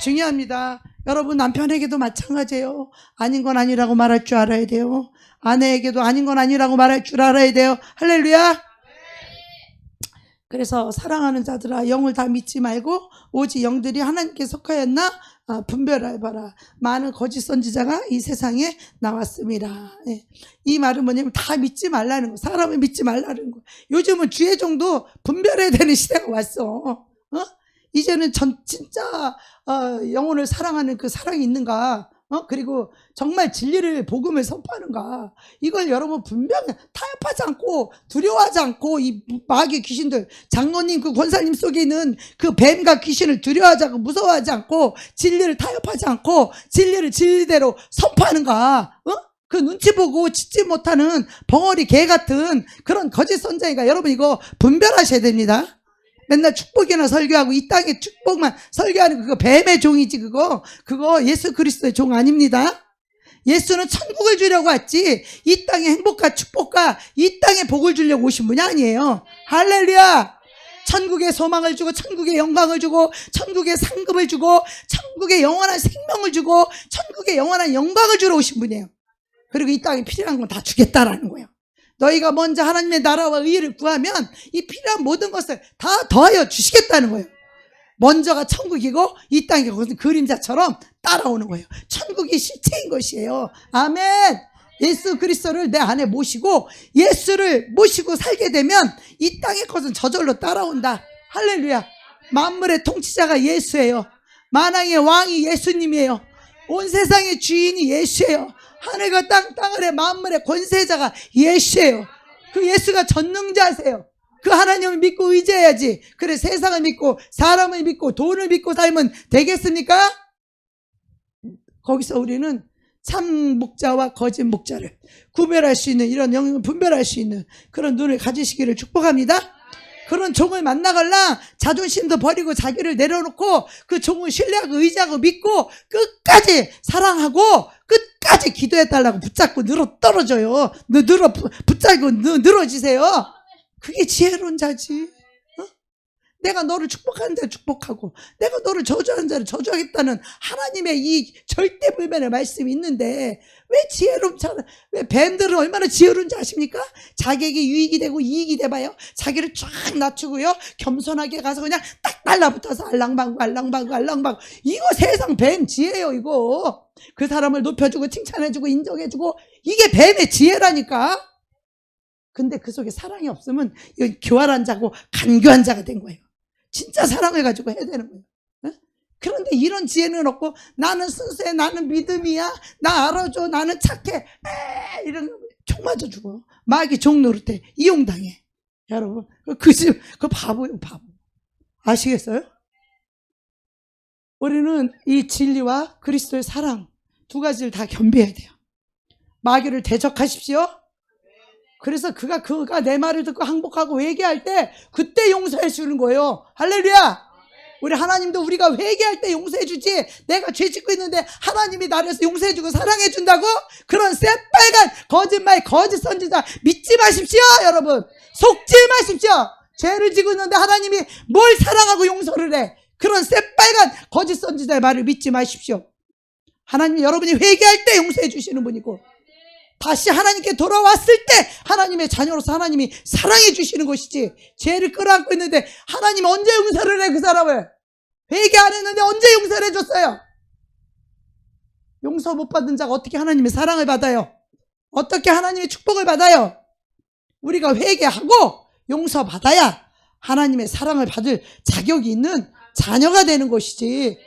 중요합니다. 여러분, 남편에게도 마찬가지예요. 아닌 건 아니라고 말할 줄 알아야 돼요. 아내에게도 아닌 건 아니라고 말할 줄 알아야 돼요. 할렐루야. 그래서 사랑하는 자들아, 영을 다 믿지 말고 오직 영들이 하나님께 속하였나 분별해봐라. 많은 거짓 선지자가 이 세상에 나왔습니다. 이 말은 뭐냐면 다 믿지 말라는 거. 사람을 믿지 말라는 거. 요즘은 주의종도 분별해야 되는 시대가 왔어. 이제는 진짜 영혼을 사랑하는 그 사랑이 있는가? 그리고 정말 진리를 복음을 선포하는가? 이걸 여러분 분명히 타협하지 않고 두려워하지 않고 이 마귀 귀신들, 장로님 그 권사님 속에 있는 그 뱀과 귀신을 두려워하지 않고 무서워하지 않고 진리를 타협하지 않고 진리를 진리대로 선포하는가? 그 눈치 보고 짓지 못하는 벙어리 개 같은 그런 거짓 선자니까 여러분 이거 분별하셔야 됩니다. 맨날 축복이나 설교하고 이 땅에 축복만 설교하는 그거 뱀의 종이지. 그거 예수 그리스도의 종 아닙니다. 예수는 천국을 주려고 왔지 이 땅의 행복과 축복과 이 땅에 복을 주려고 오신 분이 아니에요. 할렐루야. 천국의 소망을 주고 천국의 영광을 주고 천국의 상급을 주고 천국의 영원한 생명을 주고 천국의 영원한 영광을 주러 오신 분이에요. 그리고 이 땅에 필요한 건 다 주겠다라는 거예요. 너희가 먼저 하나님의 나라와 의의를 구하면 이 필요한 모든 것을 다 더하여 주시겠다는 거예요. 먼저가 천국이고 이 땅이 그림자처럼 따라오는 거예요. 천국이 실체인 것이에요. 아멘. 예수 그리스도를 내 안에 모시고 예수를 모시고 살게 되면 이 땅의 것은 저절로 따라온다. 할렐루야. 만물의 통치자가 예수예요. 만왕의 왕이 예수님이에요. 온 세상의 주인이 예수예요. 하늘과 땅 아래 만물의 권세자가 예수예요. 그 예수가 전능자세요. 그 하나님을 믿고 의지해야지. 그래, 세상을 믿고 사람을 믿고 돈을 믿고 살면 되겠습니까? 거기서 우리는 참 목자와 거짓 목자를 구별할 수 있는, 이런 영역을 분별할 수 있는 그런 눈을 가지시기를 축복합니다. 그런 종을 만나갈라 자존심도 버리고 자기를 내려놓고 그 종을 신뢰하고 의지하고 믿고 끝까지 사랑하고 끝까지 기도해달라고 붙잡고 떨어져요. 붙잡고 늘어지세요. 그게 지혜로운 자지. 내가 너를 축복하는 자를 축복하고 내가 너를 저주하는 자를 저주하겠다는 하나님의 이 절대불변의 말씀이 있는데 왜 뱀들은 얼마나 지혜로운지 아십니까? 자기에게 유익이 되고 이익이 돼봐요. 자기를 쫙 낮추고요, 겸손하게 가서 그냥 딱 달라붙어서 알랑방구 이거 세상 뱀 지혜예요. 이거 그 사람을 높여주고 칭찬해주고 인정해주고, 이게 뱀의 지혜라니까. 근데 그 속에 사랑이 없으면 이건 교활한 자고 간교한 자가 된 거예요. 진짜 사랑을 가지고 해야 되는 거예요. 그런데 이런 지혜는 없고 나는 순수해, 나는 믿음이야, 나 알아줘, 나는 착해, 이런 총 맞아 죽어. 마귀 종 노릇해. 이용당해. 여러분 그 바보예요. 바보. 아시겠어요? 우리는 이 진리와 그리스도의 사랑 두 가지를 다 겸비해야 돼요. 마귀를 대적하십시오. 그래서 그가 내 말을 듣고 항복하고 회개할 때 그때 용서해 주는 거예요. 할렐루야. 우리 하나님도 우리가 회개할 때 용서해 주지, 내가 죄 짓고 있는데 하나님이 나를 용서해 주고 사랑해 준다고? 그런 새빨간 거짓말, 거짓 선지자 믿지 마십시오. 여러분 속지 마십시오. 죄를 지고 있는데 하나님이 뭘 사랑하고 용서를 해? 그런 새빨간 거짓 선지자의 말을 믿지 마십시오. 하나님이 여러분이 회개할 때 용서해 주시는 분이고, 다시 하나님께 돌아왔을 때 하나님의 자녀로서 하나님이 사랑해 주시는 것이지, 죄를 끌어안고 있는데 하나님 언제 용서를 해? 그 사람을 회개 안 했는데 언제 용서를 해줬어요? 용서 못 받은 자가 어떻게 하나님의 사랑을 받아요? 어떻게 하나님의 축복을 받아요? 우리가 회개하고 용서받아야 하나님의 사랑을 받을 자격이 있는 자녀가 되는 것이지.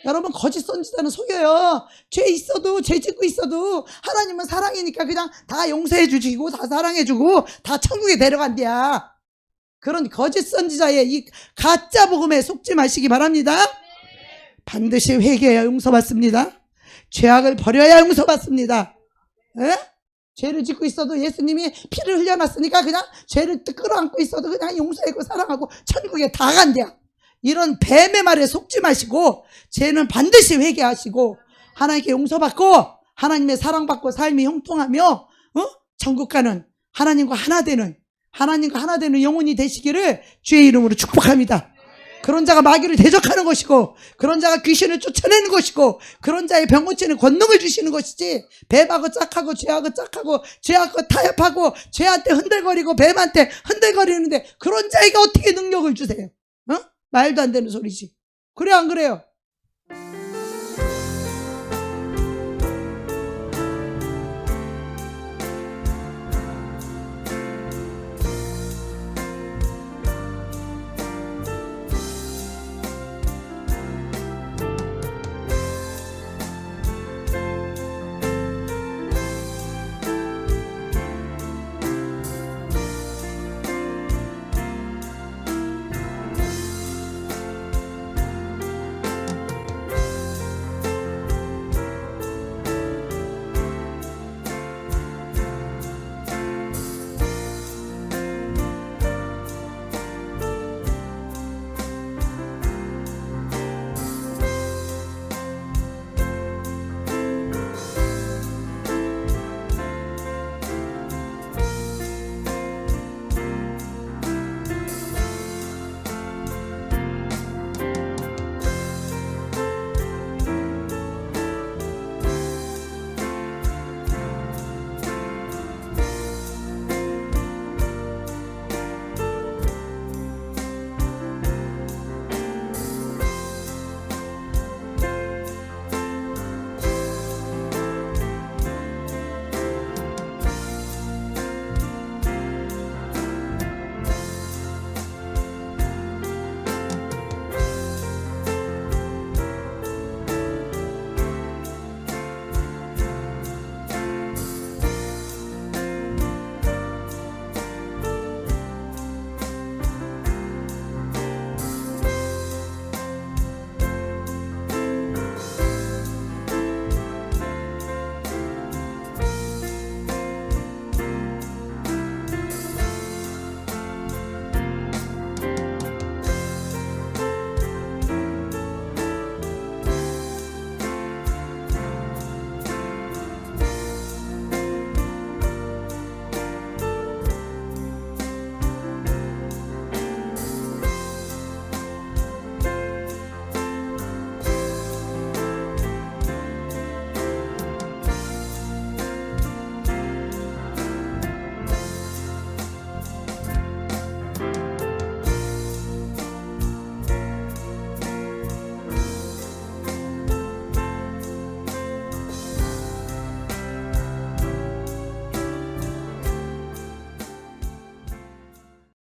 여러분 거짓 선지자는 속여요. 죄 있어도, 죄 짓고 있어도 하나님은 사랑이니까 그냥 다 용서해 주시고 다 사랑해 주고 다 천국에 데려간대야. 그런 거짓 선지자의 이 가짜 복음에 속지 마시기 바랍니다. 반드시 회개해야 용서받습니다. 죄악을 버려야 용서받습니다. 에? 죄를 짓고 있어도 예수님이 피를 흘려놨으니까 그냥 죄를 끌어안고 있어도 그냥 용서하고 사랑하고 천국에 다 간대야. 이런 뱀의 말에 속지 마시고 죄는 반드시 회개하시고 하나님께 용서받고 하나님의 사랑받고 삶이 형통하며 천국 가는 하나님과 하나 되는 영혼이 되시기를 주의 이름으로 축복합니다. 그런 자가 마귀를 대적하는 것이고, 그런 자가 귀신을 쫓아내는 것이고, 그런 자의 병 고치는 권능을 주시는 것이지, 뱀하고 짝하고 죄하고 짝하고 죄하고 타협하고 죄한테 흔들거리고 뱀한테 흔들거리는데 그런 자에게 어떻게 능력을 주세요? 말도 안 되는 소리지. 그래 안 그래요?